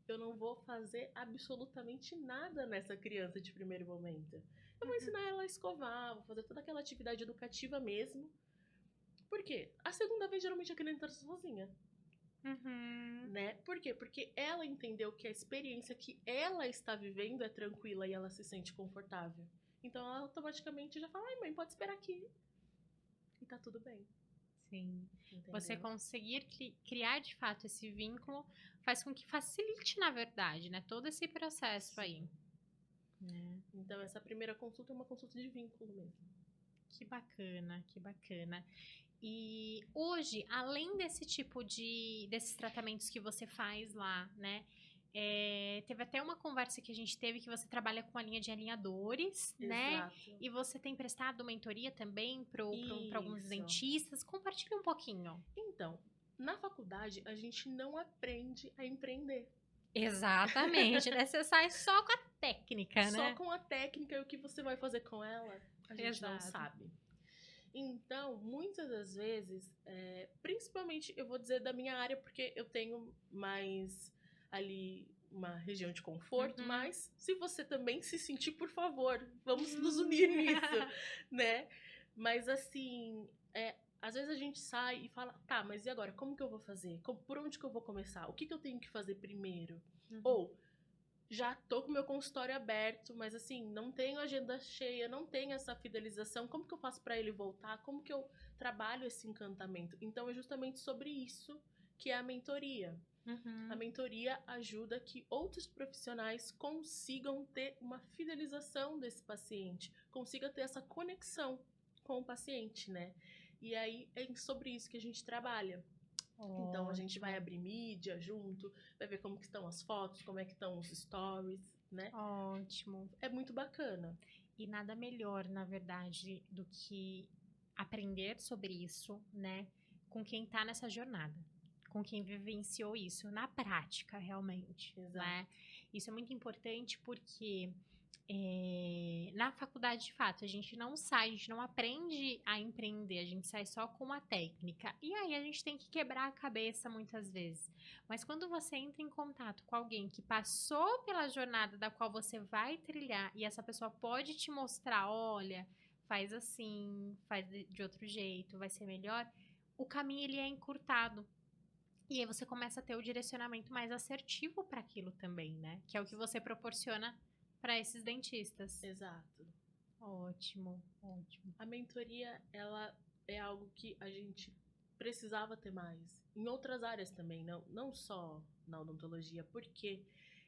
eu não vou fazer absolutamente nada nessa criança de primeiro momento. Eu vou ensinar ela a escovar, vou fazer toda aquela atividade educativa mesmo. Por quê? A segunda vez, geralmente, a criança tá sozinha, Uhum. né? Por quê? Porque ela entendeu que a experiência que ela está vivendo é tranquila e ela se sente confortável. Então, ela automaticamente já fala, ai, mãe, pode esperar aqui. E tá tudo bem, Sim. Você entendeu? conseguir criar de fato esse vínculo faz com que facilite, na verdade, né? Todo esse processo aí. Sim. Né? Então, essa primeira consulta é uma consulta de vínculo mesmo. Que bacana, que bacana. E hoje, além desse tipo desses tratamentos que você faz lá, né? Teve até uma conversa que a gente teve que você trabalha com a linha de alinhadores, né? Exato. E você tem prestado mentoria também para alguns Isso. dentistas. Compartilha um pouquinho. Então, na faculdade, a gente não aprende a empreender. Exatamente, né? Você sai só com a técnica, Só né? com a técnica e o que você vai fazer com ela, a gente não Exato. sabe. Então, muitas das vezes, principalmente eu vou dizer da minha área, porque eu tenho mais ali uma região de conforto, Uhum. mas se você também se sentir, por favor, vamos nos unir nisso, né? Mas assim, às vezes a gente sai e fala, tá, mas e agora? Como que eu vou fazer? Por onde que eu vou começar? O que que eu tenho que fazer primeiro? Uhum. Ou, já tô com meu consultório aberto, mas assim, não tenho agenda cheia, não tenho essa fidelização. Como que eu faço para ele voltar? Como que eu trabalho esse encantamento? Então é justamente sobre isso que é a mentoria. A Uhum. mentoria ajuda que outros profissionais consigam ter uma fidelização desse paciente, consiga ter essa conexão com o paciente, né? E aí é sobre isso que a gente trabalha. Então a gente vai Ótimo. abrir mídia junto, vai ver como que estão as fotos, como é que estão os stories, né? Ótimo. É muito bacana. E nada melhor, na verdade, do que aprender sobre isso, né, com quem tá nessa jornada, com quem vivenciou isso na prática, realmente, Exato. né? Isso é muito importante porque na faculdade, de fato, a gente não sai, a gente não aprende a empreender, a gente sai só com a técnica. E aí a gente tem que quebrar a cabeça muitas vezes. Mas quando você entra em contato com alguém que passou pela jornada da qual você vai trilhar e essa pessoa pode te mostrar, olha, faz assim, faz de outro jeito, vai ser melhor, o caminho ele é encurtado. E aí você começa a ter o direcionamento mais assertivo para aquilo também, né? Que é o que você proporciona para esses dentistas. Exato. Ótimo, ótimo. A mentoria, ela é algo que a gente precisava ter mais. Em outras áreas também, não só na odontologia, porque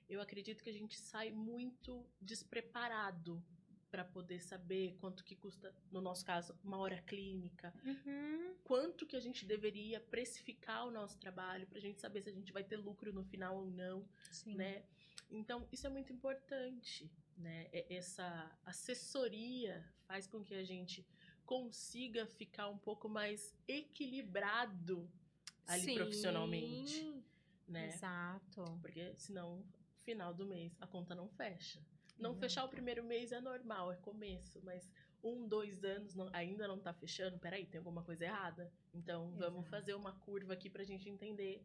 eu acredito que a gente sai muito despreparado para poder saber quanto que custa, no nosso caso, uma hora clínica, Uhum. quanto que a gente deveria precificar o nosso trabalho para a gente saber se a gente vai ter lucro no final ou não, Sim. né? Então, isso é muito importante, né? Essa assessoria faz com que a gente consiga ficar um pouco mais equilibrado ali profissionalmente, Sim, né? exato. Porque senão, final do mês, a conta não fecha. Não Exato. fechar o primeiro mês é normal, é começo, mas 2 anos ainda não tá fechando, peraí, tem alguma coisa errada. Então vamos Exato. fazer uma curva aqui pra gente entender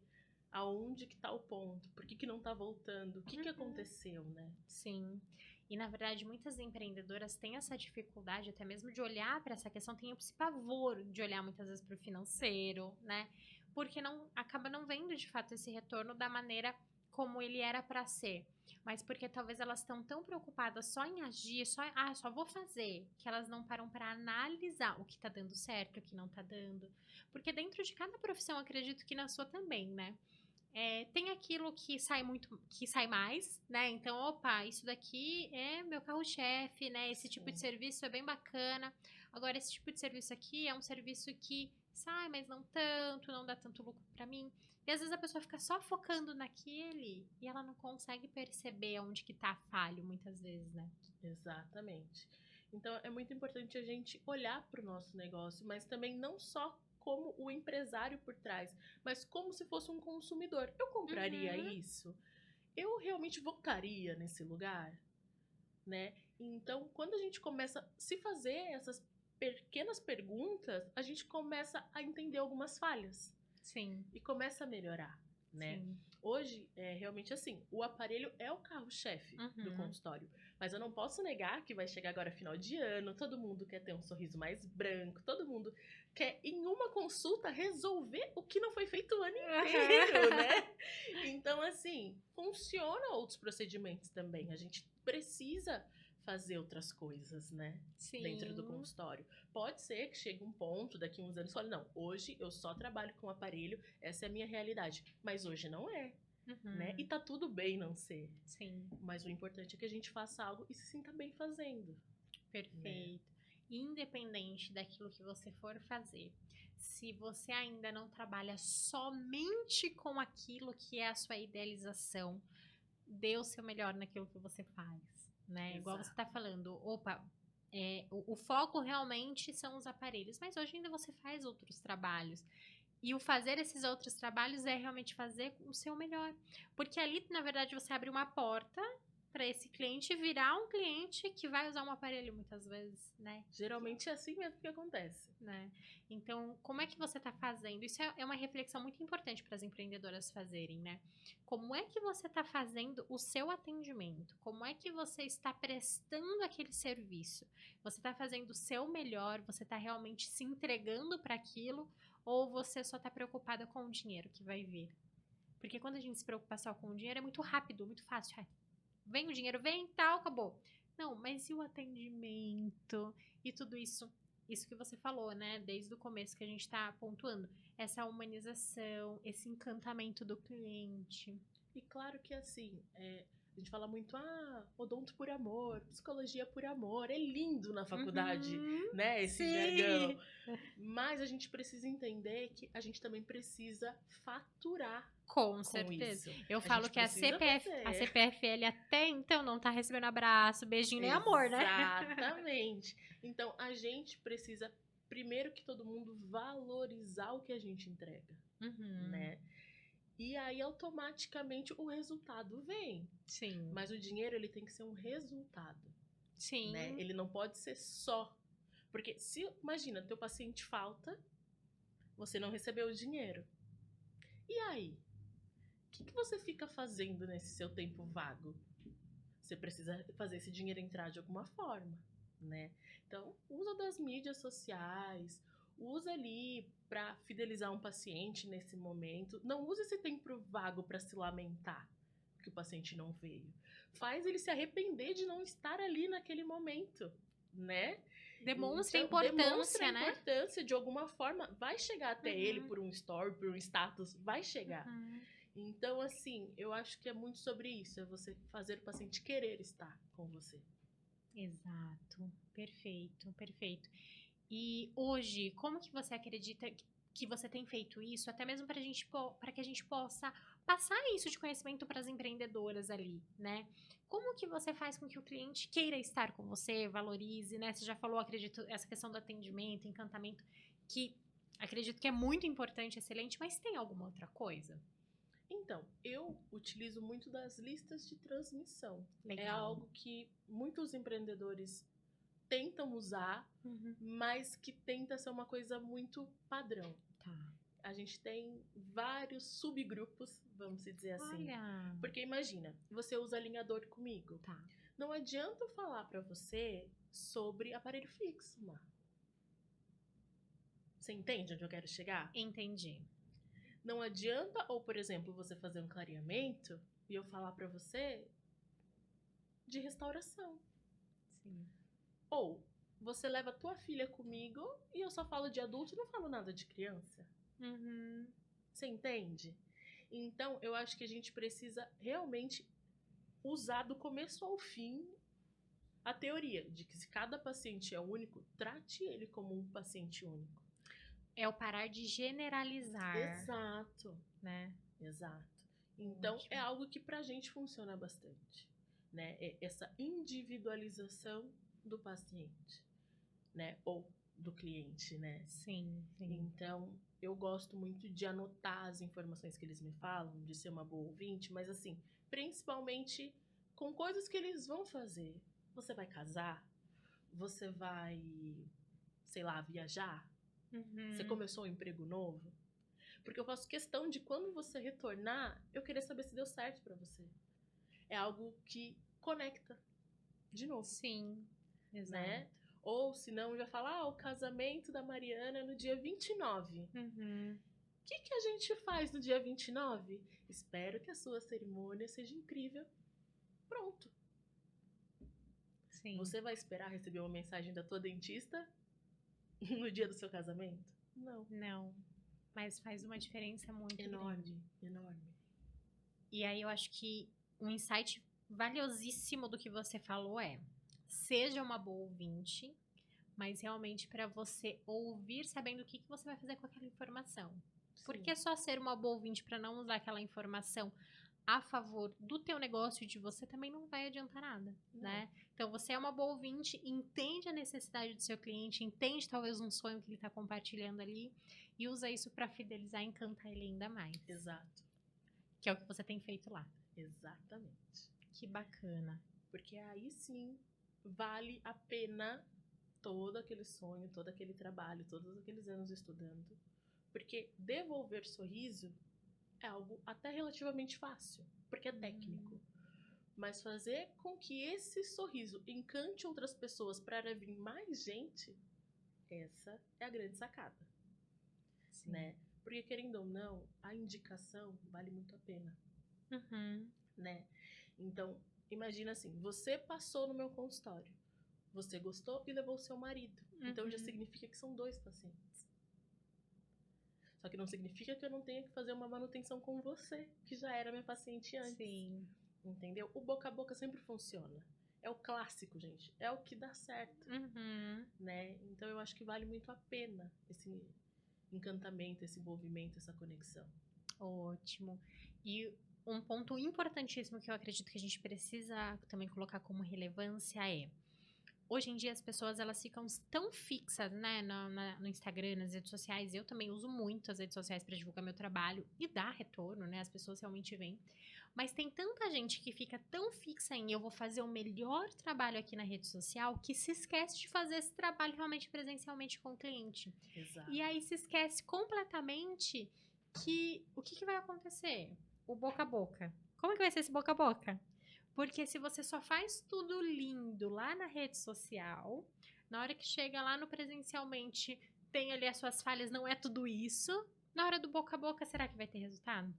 aonde que tá o ponto, por que que não tá voltando, o que que aconteceu, né? Sim. E na verdade, muitas empreendedoras têm essa dificuldade até mesmo de olhar para essa questão, tem esse pavor de olhar muitas vezes para o financeiro, né? Porque não acaba não vendo de fato esse retorno da maneira como ele era para ser. Mas porque talvez elas estão tão preocupadas só em agir, só vou fazer, que elas não param para analisar o que tá dando certo, o que não tá dando. Porque dentro de cada profissão, acredito que na sua também, né? Tem aquilo que sai muito, que sai mais, né? Então, opa, isso daqui é meu carro-chefe, né? Esse tipo de Sim. serviço é bem bacana. Agora, esse tipo de serviço aqui é um serviço que sai, mas não tanto, não dá tanto lucro pra mim. E às vezes a pessoa fica só focando naquele e ela não consegue perceber onde que tá a falho, muitas vezes, né? Exatamente. Então é muito importante a gente olhar para o nosso negócio, mas também não só como o empresário por trás, mas como se fosse um consumidor. Eu compraria Uhum. isso? Eu realmente votaria nesse lugar, né? Então, quando a gente começa a se fazer essas pequenas perguntas, a gente começa a entender algumas falhas Sim, e começa a melhorar, né? sim. Hoje, é realmente assim, o aparelho é o carro-chefe do Uhum. consultório. Mas eu não posso negar que vai chegar agora final de ano, todo mundo quer ter um sorriso mais branco, todo mundo quer, em uma consulta, resolver o que não foi feito o ano inteiro, né? Então, assim, funciona outros procedimentos também. A gente precisa fazer outras coisas, né? Dentro do Sim. consultório. Pode ser que chegue um ponto, daqui uns anos, fale, não, hoje eu só trabalho com aparelho, essa é a minha realidade. Mas hoje não é, né? E Uhum. tá tudo bem não ser. Sim. Mas o importante é que a gente faça algo e se sinta bem fazendo. Perfeito. Independente daquilo que você for fazer, se você ainda não trabalha somente com aquilo que é a sua idealização, dê o seu melhor naquilo que você faz, né? Igual você Exato. tá falando, opa, o foco realmente são os aparelhos, mas hoje ainda você faz outros trabalhos. E o fazer esses outros trabalhos é realmente fazer o seu melhor. Porque ali, na verdade, você abre uma porta para esse cliente virar um cliente que vai usar um aparelho muitas vezes, né? Geralmente é assim mesmo que acontece. Né? Então, como é que você está fazendo? Isso é uma reflexão muito importante para as empreendedoras fazerem, né? Como é que você está fazendo o seu atendimento? Como é que você está prestando aquele serviço? Você está fazendo o seu melhor? Você está realmente se entregando para aquilo? Ou você só está preocupada com o dinheiro que vai vir? Porque quando a gente se preocupa só com o dinheiro, é muito rápido, muito fácil. Ai, vem o dinheiro, vem, tal, acabou. Não, mas e o atendimento? E tudo isso? Isso que você falou, né? Desde o começo que a gente está pontuando. Essa humanização, esse encantamento do cliente. E claro que assim, a gente fala muito, odonto por amor, psicologia por amor. É lindo na faculdade, né? Esse Sim. jargão. Mas a gente precisa entender que a gente também precisa faturar Com com certeza. isso. Eu A falo gente que a precisa fazer. CPFL até então não tá recebendo abraço, beijinho nem amor, né? Exatamente. Então, a gente precisa, primeiro que todo mundo, valorizar o que a gente entrega, né? E aí, automaticamente, o resultado vem. Sim. Mas o dinheiro, ele tem que ser um resultado, Sim. né? Ele não pode ser só. Porque, imagina, teu paciente falta, você não recebeu o dinheiro. E aí? O que você fica fazendo nesse seu tempo vago? Você precisa fazer esse dinheiro entrar de alguma forma, né? Então, usa das mídias sociais, usa ali para fidelizar um paciente nesse momento. Não use esse tempo vago para se lamentar que o paciente não veio. Faz ele se arrepender de não estar ali naquele momento, né? Demonstra então, importância, demonstra a né? importância de alguma forma. Vai chegar até ele por um story, por um status, vai chegar. Então, assim, eu acho que é muito sobre isso. É você fazer o paciente querer estar com você. Exato. Perfeito, perfeito. E hoje, como que você acredita que você tem feito isso, até mesmo para que a gente possa passar isso de conhecimento para as empreendedoras ali, né? Como que você faz com que o cliente queira estar com você, valorize, né? Você já falou, acredito, essa questão do atendimento, encantamento, que acredito que é muito importante, excelente, mas tem alguma outra coisa? Então, eu utilizo muito das listas de transmissão. Legal. É algo que muitos empreendedores tentam usar, mas que tenta ser uma coisa muito padrão. Tá. A gente tem vários subgrupos, vamos dizer assim. Olha. Porque imagina, você usa alinhador comigo. Tá. Não adianta eu falar pra você sobre aparelho fixo, Mar. Você entende onde eu quero chegar? Entendi. Não adianta, ou por exemplo, você fazer um clareamento e eu falar pra você de restauração. Sim. Ou você leva tua filha comigo e eu só falo de adulto e não falo nada de criança. Você entende? Então, eu acho que a gente precisa realmente usar do começo ao fim a teoria de que se cada paciente é único, trate ele como um paciente único. É o parar de generalizar. Exato. Né? Exato. Então, Ótimo. é algo que pra gente funciona bastante, né? É essa individualização do paciente, né? Ou do cliente, né? Sim, sim. Então, eu gosto muito de anotar as informações que eles me falam, de ser uma boa ouvinte, mas assim, principalmente com coisas que eles vão fazer. Você vai casar? Você vai, sei lá, viajar? Você começou um emprego novo? Porque eu faço questão de quando você retornar, eu querer saber se deu certo pra você. É algo que conecta de novo. Sim, exato. Né? Ou se não, já fala, o casamento da Mariana é no dia 29. O que a gente faz no dia 29? Espero que a sua cerimônia seja incrível. Pronto. Sim. Você vai esperar receber uma mensagem da tua dentista no dia do seu casamento? Não. Não. Mas faz uma diferença muito Enorme, grande. enorme. E aí eu acho que um insight valiosíssimo do que você falou é: seja uma boa ouvinte, mas realmente para você ouvir sabendo o que você vai fazer com aquela informação. Sim. Porque só ser uma boa ouvinte para não usar aquela informação a favor do teu negócio e de você também não vai adiantar nada, né? Então, você é uma boa ouvinte, entende a necessidade do seu cliente, entende talvez um sonho que ele está compartilhando ali e usa isso para fidelizar e encantar ele ainda mais. Exato. Que é o que você tem feito lá. Exatamente. Que bacana. Porque aí sim vale a pena todo aquele sonho, todo aquele trabalho, todos aqueles anos estudando. Porque devolver sorriso é algo até relativamente fácil, porque é técnico. Mas fazer com que esse sorriso encante outras pessoas para vir mais gente, essa é a grande sacada, Sim. né? Porque querendo ou não, a indicação vale muito a pena, Uhum. né? Então, imagina assim, você passou no meu consultório, você gostou e levou o seu marido. Então já Uhum. significa que são 2 pacientes. Só que não significa que eu não tenha que fazer uma manutenção com você, que já era minha paciente antes. Sim. Entendeu? O boca a boca sempre funciona. É o clássico, gente. É o que dá certo, Uhum. né? Então eu acho que vale muito a pena esse encantamento, esse envolvimento, essa conexão. Ótimo. E um ponto importantíssimo que eu acredito que a gente precisa também colocar como relevância é: hoje em dia as pessoas elas ficam tão fixas, né, no Instagram, nas redes sociais. Eu também uso muito as redes sociais para divulgar meu trabalho e dá retorno, né? As pessoas realmente veem. Mas tem tanta gente que fica tão fixa em eu vou fazer o melhor trabalho aqui na rede social que se esquece de fazer esse trabalho realmente presencialmente com o cliente. Exato. E aí se esquece completamente que o que vai acontecer? O boca a boca. Como que vai ser esse boca a boca? Porque se você só faz tudo lindo lá na rede social, na hora que chega lá no presencialmente, tem ali as suas falhas, não é tudo isso. Na hora do boca a boca, será que vai ter resultado?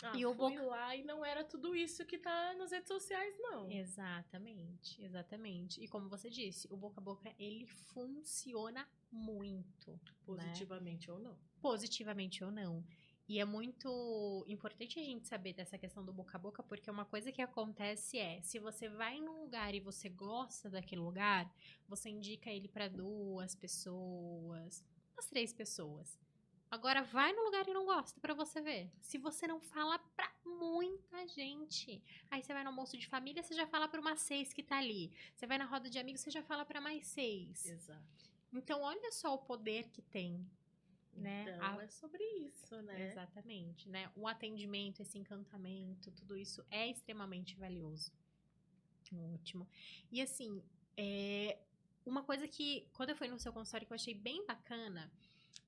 Ah, E o fui boca... lá e não era tudo isso que tá nas redes sociais, não. Exatamente, exatamente. E como você disse, o boca a boca, ele funciona muito, né? Positivamente ou não. Positivamente ou não. E é muito importante a gente saber dessa questão do boca a boca, porque uma coisa que acontece é, se você vai num lugar e você gosta daquele lugar, você indica ele para 2 pessoas, umas 3 pessoas. Agora vai no lugar e não gosta pra você ver. Se você não fala pra muita gente, aí você vai no almoço de família, você já fala pra umas 6 que tá ali. Você vai na roda de amigos, você já fala pra mais 6. Exato. Então olha só o poder que tem, né? Então é sobre isso, né? Exatamente, né? O atendimento, esse encantamento, tudo isso é extremamente valioso. Ótimo. E assim, uma coisa que, quando eu fui no seu consultório, que eu achei bem bacana,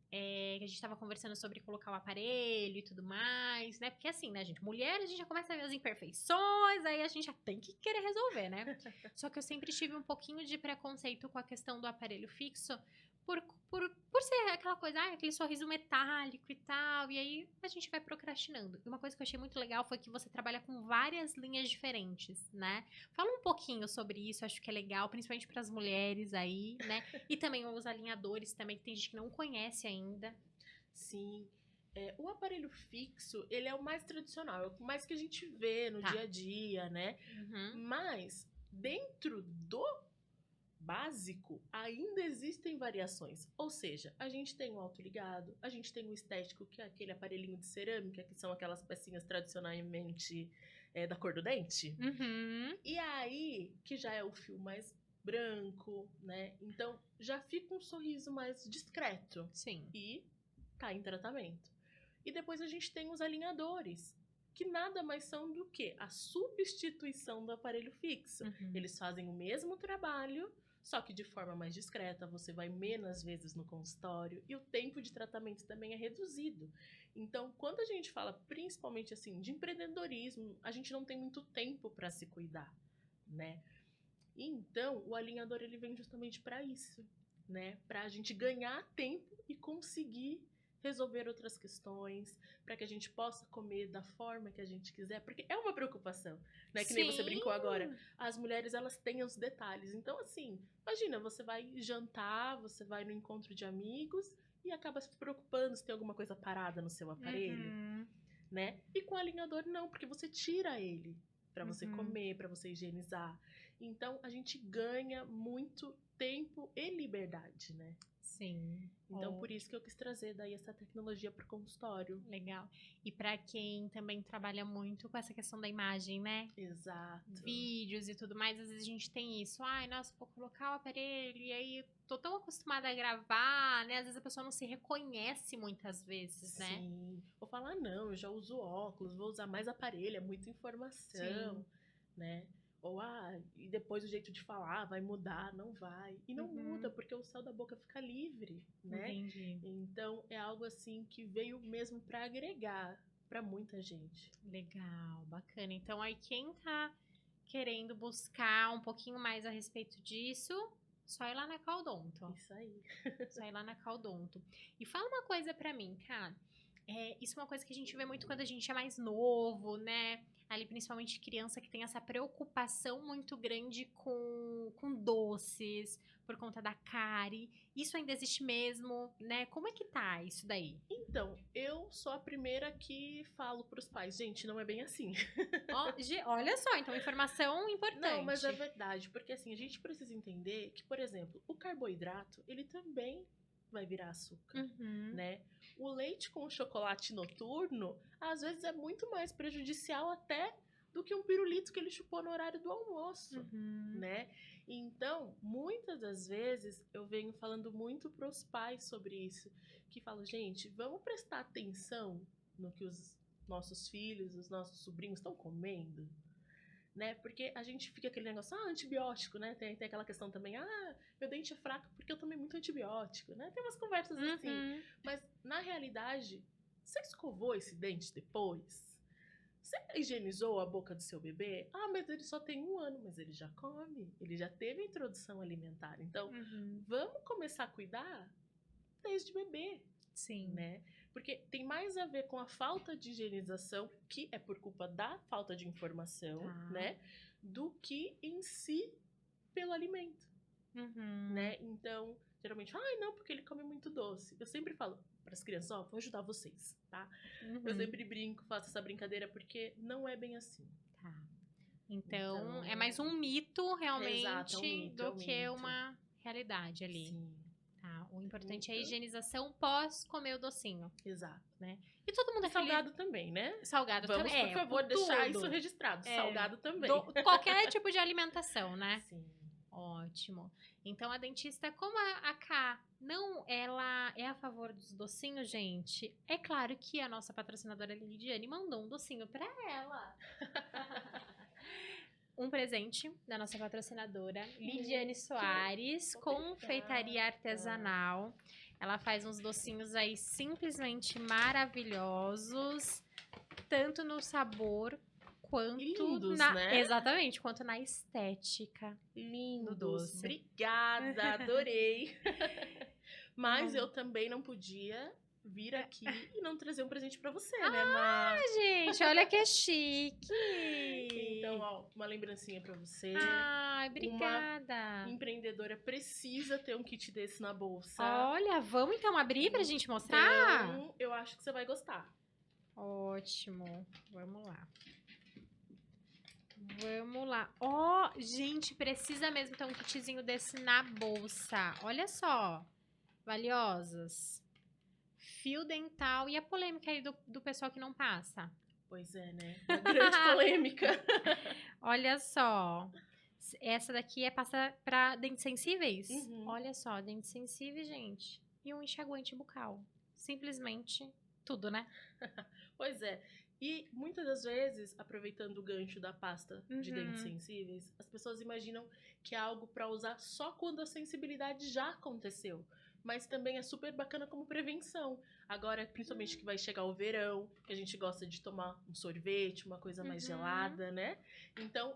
que a gente tava conversando sobre colocar o aparelho e tudo mais, né? Porque assim, né, gente? Mulher, a gente já começa a ver as imperfeições, aí a gente já tem que querer resolver, né? Só que eu sempre tive um pouquinho de preconceito com a questão do aparelho fixo, por ser aquela coisa, aquele sorriso metálico e tal, e aí a gente vai procrastinando. E uma coisa que eu achei muito legal foi que você trabalha com várias linhas diferentes, né? Fala um pouquinho sobre isso, acho que é legal, principalmente para as mulheres aí, né? E também os alinhadores também, que tem gente que não conhece ainda. Sim. O aparelho fixo, ele é o mais tradicional, é o mais que a gente vê no Tá. dia a dia, né? Uhum. Mas dentro do básico, ainda existem variações. Ou seja, a gente tem o autoligado, a gente tem o estético, que é aquele aparelhinho de cerâmica, que são aquelas pecinhas tradicionalmente da cor do dente. Uhum. E aí, que já é o fio mais branco, né? Então, já fica um sorriso mais discreto. Sim. E tá em tratamento. E depois a gente tem os alinhadores, que nada mais são do que a substituição do aparelho fixo. Uhum. Eles fazem o mesmo trabalho, só que de forma mais discreta, você vai menos vezes no consultório e o tempo de tratamento também é reduzido. Então, quando a gente fala principalmente assim de empreendedorismo, a gente não tem muito tempo para se cuidar, né? Então, o alinhador ele vem justamente para isso, né? Para a gente ganhar tempo e conseguir resolver outras questões, para que a gente possa comer da forma que a gente quiser, porque é uma preocupação, né? Que nem você brincou agora. As mulheres, elas têm os detalhes. Então, assim, imagina, você vai jantar, você vai no encontro de amigos e acaba se preocupando se tem alguma coisa parada no seu aparelho, né? E com o alinhador não, porque você tira ele para você comer, para você higienizar. Então, a gente ganha muito tempo e liberdade, né? Sim. Então, por isso que eu quis trazer daí essa tecnologia pro consultório. Legal. E pra quem também trabalha muito com essa questão da imagem, né? Exato. Vídeos e tudo mais, às vezes a gente tem isso. Ai, nossa, vou colocar o aparelho e aí tô tão acostumada a gravar, né? Às vezes a pessoa não se reconhece muitas vezes, né? Sim. Vou falar, não, eu já uso óculos, vou usar mais aparelho, é muita informação. Sim. né? Ou, e depois o jeito de falar vai mudar, não vai. E não muda, porque o céu da boca fica livre, né? Entendi. Então, é algo assim que veio mesmo para agregar para muita gente. Legal, bacana. Então, aí quem tá querendo buscar um pouquinho mais a respeito disso, só ir lá na Caldonto. Isso aí. Só ir lá na Caldonto. E fala uma coisa pra mim, cara. Isso é uma coisa que a gente vê muito quando a gente é mais novo, né? Ali, principalmente criança que tem essa preocupação muito grande com doces, por conta da cárie. Isso ainda existe mesmo, né? Como é que tá isso daí? Então, eu sou a primeira que falo pros pais, gente, não é bem assim. Olha só, então informação importante. Não, mas é verdade, porque assim, a gente precisa entender que, por exemplo, o carboidrato, ele também vai virar açúcar, né? O leite com chocolate noturno, às vezes é muito mais prejudicial até do que um pirulito que ele chupou no horário do almoço, né? Então, muitas das vezes, eu venho falando muito pros pais sobre isso, que falam, gente, vamos prestar atenção no que os nossos filhos, os nossos sobrinhos estão comendo, né? Porque a gente fica aquele negócio, antibiótico, né? Tem aquela questão também, meu dente é fraco porque eu tomei muito antibiótico, né? Tem umas conversas assim. Mas, na realidade, você escovou esse dente depois? Você higienizou a boca do seu bebê? Mas ele só tem 1 ano, mas ele já come, ele já teve introdução alimentar. Então, vamos começar a cuidar desde bebê. Sim. Né? Porque tem mais a ver com a falta de higienização, que é por culpa da falta de informação, né? Do que em si pelo alimento, né? Então, geralmente, não, porque ele come muito doce. Eu sempre falo para as crianças, vou ajudar vocês, tá? Eu sempre brinco, faço essa brincadeira, porque não é bem assim. Tá. Então é mais um mito, realmente, exato, é um mito, do que uma realidade ali. Sim. Tá. O importante é a higienização pós comer o docinho. Exato. Né? E todo mundo é salgado também, né? Salgado Vamos, também. por favor, deixar isso registrado. Salgado também. Qualquer tipo de alimentação, né? Sim. Ótimo. Então, a dentista, como a Ká ela é a favor dos docinhos, gente, é claro que a nossa patrocinadora Lidiane mandou um docinho pra ela. Um presente da nossa patrocinadora, Lidiane Soares, confeitaria artesanal. Ela faz uns docinhos aí simplesmente maravilhosos, tanto no sabor quanto lindos, na... né? Exatamente, quanto na estética. Lindo doce. Obrigada, adorei. Mas eu também não podia vir aqui e não trazer um presente pra você, né, Má? Gente, olha que chique! Então, uma lembrancinha pra você. Ai, obrigada! Uma empreendedora precisa ter um kit desse na bolsa. Olha, vamos então abrir pra gente mostrar? Então, eu acho que você vai gostar. Ótimo, vamos lá. Gente, precisa mesmo ter um kitzinho desse na bolsa. Olha só, valiosas. Fio dental e a polêmica aí do pessoal que não passa. Pois é, né? Uma grande polêmica. Olha só. Essa daqui é pasta pra dentes sensíveis? Olha só, dentes sensíveis, gente. E um enxaguante bucal. Simplesmente tudo, né? Pois é. E muitas das vezes, aproveitando o gancho da pasta de dentes sensíveis, as pessoas imaginam que é algo para usar só quando a sensibilidade já aconteceu. Mas também é super bacana como prevenção. Agora, principalmente que vai chegar o verão, que a gente gosta de tomar um sorvete, uma coisa mais gelada, né? Então,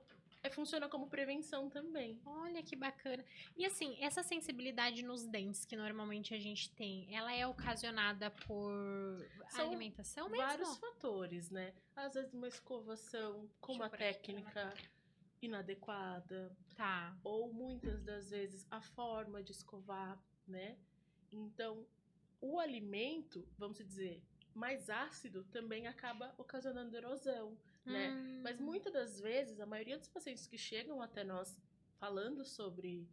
funciona como prevenção também. Olha que bacana. E assim, essa sensibilidade nos dentes que normalmente a gente tem, ela é ocasionada por alimentação mesmo? Vários fatores, né? Às vezes uma escovação com uma técnica inadequada. Tá. Ou muitas das vezes a forma de escovar, né? Então, o alimento, vamos dizer, mais ácido também acaba ocasionando erosão, né? Mas muitas das vezes, a maioria dos pacientes que chegam até nós falando sobre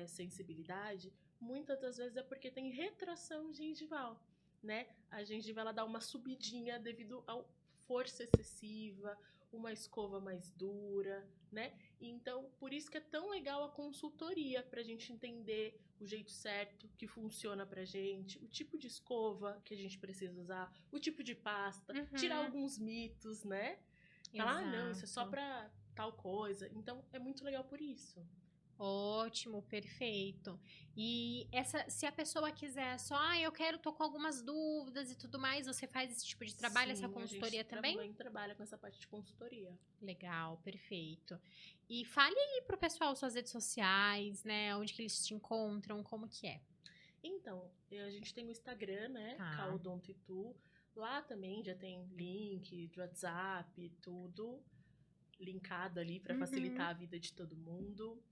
sensibilidade, muitas das vezes é porque tem retração gengival, né? A gengiva ela dá uma subidinha devido à força excessiva, uma escova mais dura, né? Então, por isso que é tão legal a consultoria, pra gente entender o jeito certo que funciona pra gente, o tipo de escova que a gente precisa usar, o tipo de pasta, tirar alguns mitos, né? Falar, não, isso é só pra tal coisa. Então, é muito legal por isso. Ótimo, perfeito. E se a pessoa quiser só, tô com algumas dúvidas e tudo mais, você faz esse tipo de trabalho, essa Sim, a consultoria gente também? também trabalha com essa parte de consultoria. Legal, perfeito. E fale aí pro pessoal suas redes sociais, né? Onde que eles te encontram, como que é? Então, a gente tem o Instagram, né? Tá. Caodontitu. Lá também já tem link de WhatsApp, tudo linkado ali para facilitar a vida de todo mundo.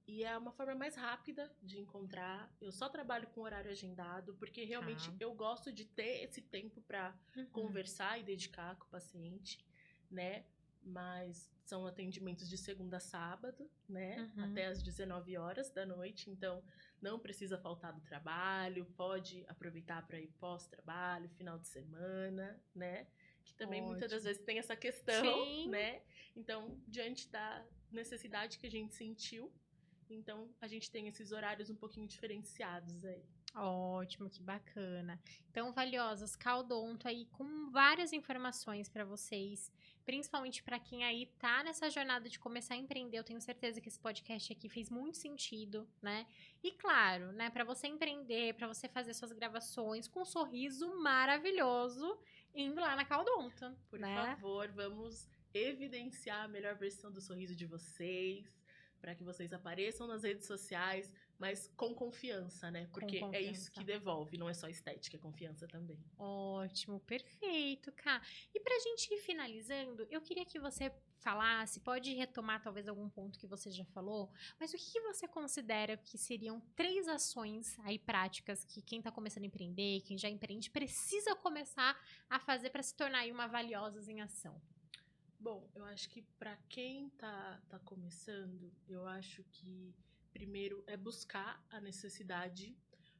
E é uma forma mais rápida de encontrar. Eu só trabalho com horário agendado, porque realmente Tá. eu gosto de ter esse tempo para Uhum. conversar e dedicar com o paciente, né? Mas são atendimentos de segunda a sábado, né? Uhum. Até às 19 horas da noite. Então, não precisa faltar do trabalho. Pode aproveitar para ir pós-trabalho, final de semana, né? Que também muitas das Ótimo. vezes tem essa questão, Sim. né? Então, diante da necessidade que a gente sentiu, então a gente tem esses horários um pouquinho diferenciados aí. Ótimo, que bacana. Então, valiosas, Caodonto aí com várias informações para vocês, principalmente para quem aí tá nessa jornada de começar a empreender. Eu tenho certeza que esse podcast aqui fez muito sentido, né? E claro, né, para você empreender, para você fazer suas gravações com um sorriso maravilhoso, indo lá na Caodonto, Por né? favor, vamos evidenciar a melhor versão do sorriso de vocês, para que vocês apareçam nas redes sociais, mas com confiança, né? Porque é isso que devolve, não é só estética, é confiança também. Ótimo, perfeito, Ká. E pra gente ir finalizando, eu queria que você falasse, pode retomar talvez algum ponto que você já falou, mas o que você considera que seriam 3 ações aí práticas que quem tá começando a empreender, quem já empreende, precisa começar a fazer para se tornar aí uma Valiosas em Ação? Bom, eu acho que para quem tá começando, eu acho que primeiro é buscar a necessidade,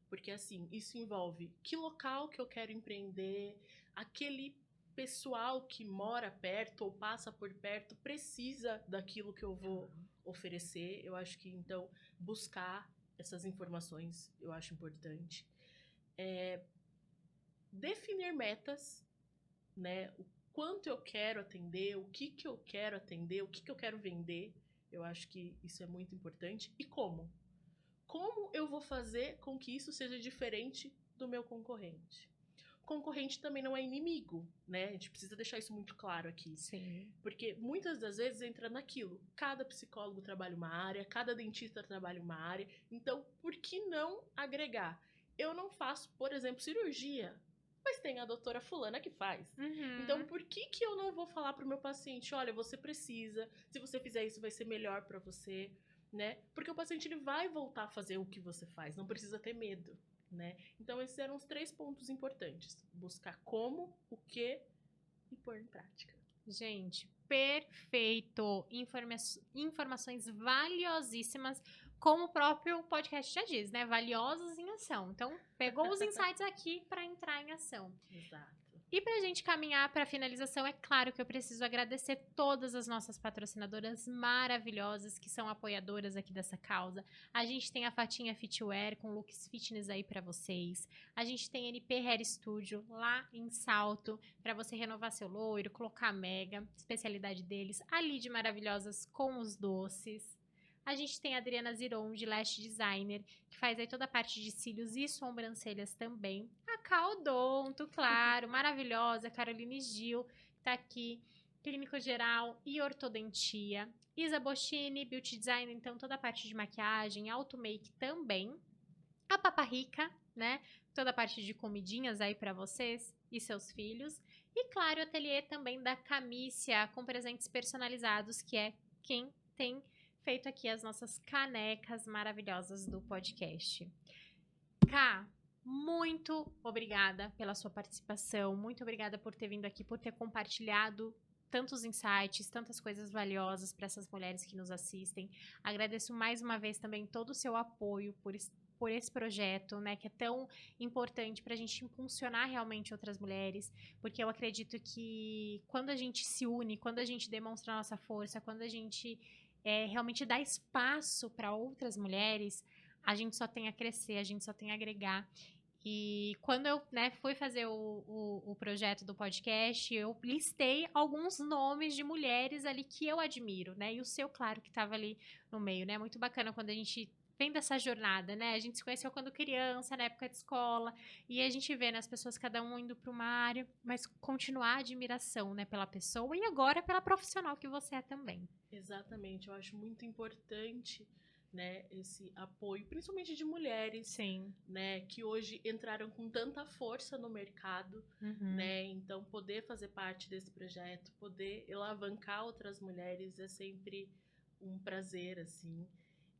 porque assim, isso envolve que local que eu quero empreender, aquele pessoal que mora perto ou passa por perto precisa daquilo que eu vou oferecer. Eu acho que então buscar essas informações eu acho importante. Definir metas, né? O quanto eu quero atender, o que eu quero atender, o que eu quero vender. Eu acho que isso é muito importante. E como? Como eu vou fazer com que isso seja diferente do meu concorrente? O concorrente também não é inimigo, né? A gente precisa deixar isso muito claro aqui. Sim. Porque muitas das vezes entra naquilo. Cada psicólogo trabalha uma área, cada dentista trabalha uma área. Então, por que não agregar? Eu não faço, por exemplo, cirurgia, mas tem a doutora fulana que faz. Então, por que eu não vou falar pro meu paciente, olha, você precisa, se você fizer isso vai ser melhor para você, né? Porque o paciente ele vai voltar a fazer o que você faz, não precisa ter medo, né? Então, esses eram os 3 pontos importantes: buscar como, o que e pôr em prática. Gente, perfeito! Informações valiosíssimas, como o próprio podcast já diz, né? Valiosos em ação. Então, pegou os insights aqui para entrar em ação. Exato. E para a gente caminhar para a finalização, é claro que eu preciso agradecer todas as nossas patrocinadoras maravilhosas que são apoiadoras aqui dessa causa. A gente tem a Fatinha Fitwear com looks fitness aí para vocês. A gente tem NP Hair Studio lá em Salto para você renovar seu loiro, colocar mega, especialidade deles. A Lid Maravilhosas com os doces. A gente tem a Adriana Ziron, de Lash Designer, que faz aí toda a parte de cílios e sobrancelhas também. A Caodonto, claro, maravilhosa. Caroline Gil, que tá aqui. Clínico Geral e Ortodontia. Isa Boschini, Beauty Designer, então toda a parte de maquiagem, auto make também. A Papa Rica, né? Toda a parte de comidinhas aí para vocês e seus filhos. E claro, o ateliê também da Camícia, com presentes personalizados, que é quem tem feito aqui as nossas canecas maravilhosas do podcast. Ká, muito obrigada pela sua participação, muito obrigada por ter vindo aqui, por ter compartilhado tantos insights, tantas coisas valiosas para essas mulheres que nos assistem. Agradeço mais uma vez também todo o seu apoio por esse projeto, né, que é tão importante para a gente impulsionar realmente outras mulheres, porque eu acredito que quando a gente se une, quando a gente demonstra a nossa força, quando a gente realmente dá espaço para outras mulheres, a gente só tem a crescer, a gente só tem a agregar. E quando eu, né, fui fazer o projeto do podcast, eu listei alguns nomes de mulheres ali que eu admiro, né? E o seu, claro, que estava ali no meio, né? Muito bacana quando a gente vem dessa jornada, né? A gente se conheceu quando criança, na época de escola, e a gente vê, né, as pessoas cada um indo para uma área, mas continuar a admiração, né, pela pessoa e agora pela profissional que você é também. Exatamente, eu acho muito importante, né, esse apoio, principalmente de mulheres, Sim. né, que hoje entraram com tanta força no mercado, Uhum. né, então poder fazer parte desse projeto, poder alavancar outras mulheres é sempre um prazer, assim.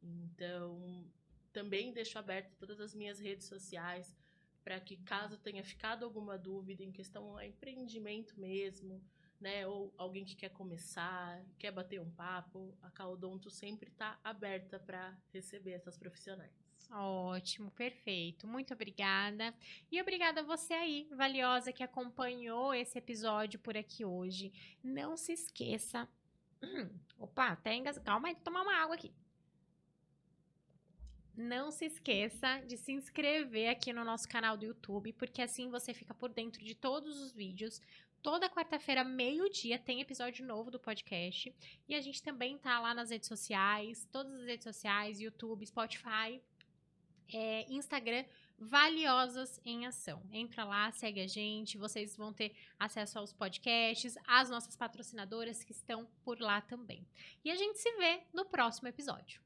Então, também deixo aberto todas as minhas redes sociais para que, caso tenha ficado alguma dúvida em questão a empreendimento mesmo, né, ou alguém que quer começar, quer bater um papo, a Caodonto sempre está aberta para receber essas profissionais. Ótimo, perfeito. Muito obrigada. E obrigada a você aí, valiosa, que acompanhou esse episódio por aqui hoje. Não se esqueça. Opa, até engasgar. Calma aí, tomar uma água aqui. Não se esqueça de se inscrever aqui no nosso canal do YouTube, porque assim você fica por dentro de todos os vídeos. Toda quarta-feira, meio-dia, tem episódio novo do podcast. E a gente também tá lá nas redes sociais, todas as redes sociais, YouTube, Spotify, Instagram, Valiosas em Ação. Entra lá, segue a gente, vocês vão ter acesso aos podcasts, às nossas patrocinadoras que estão por lá também. E a gente se vê no próximo episódio.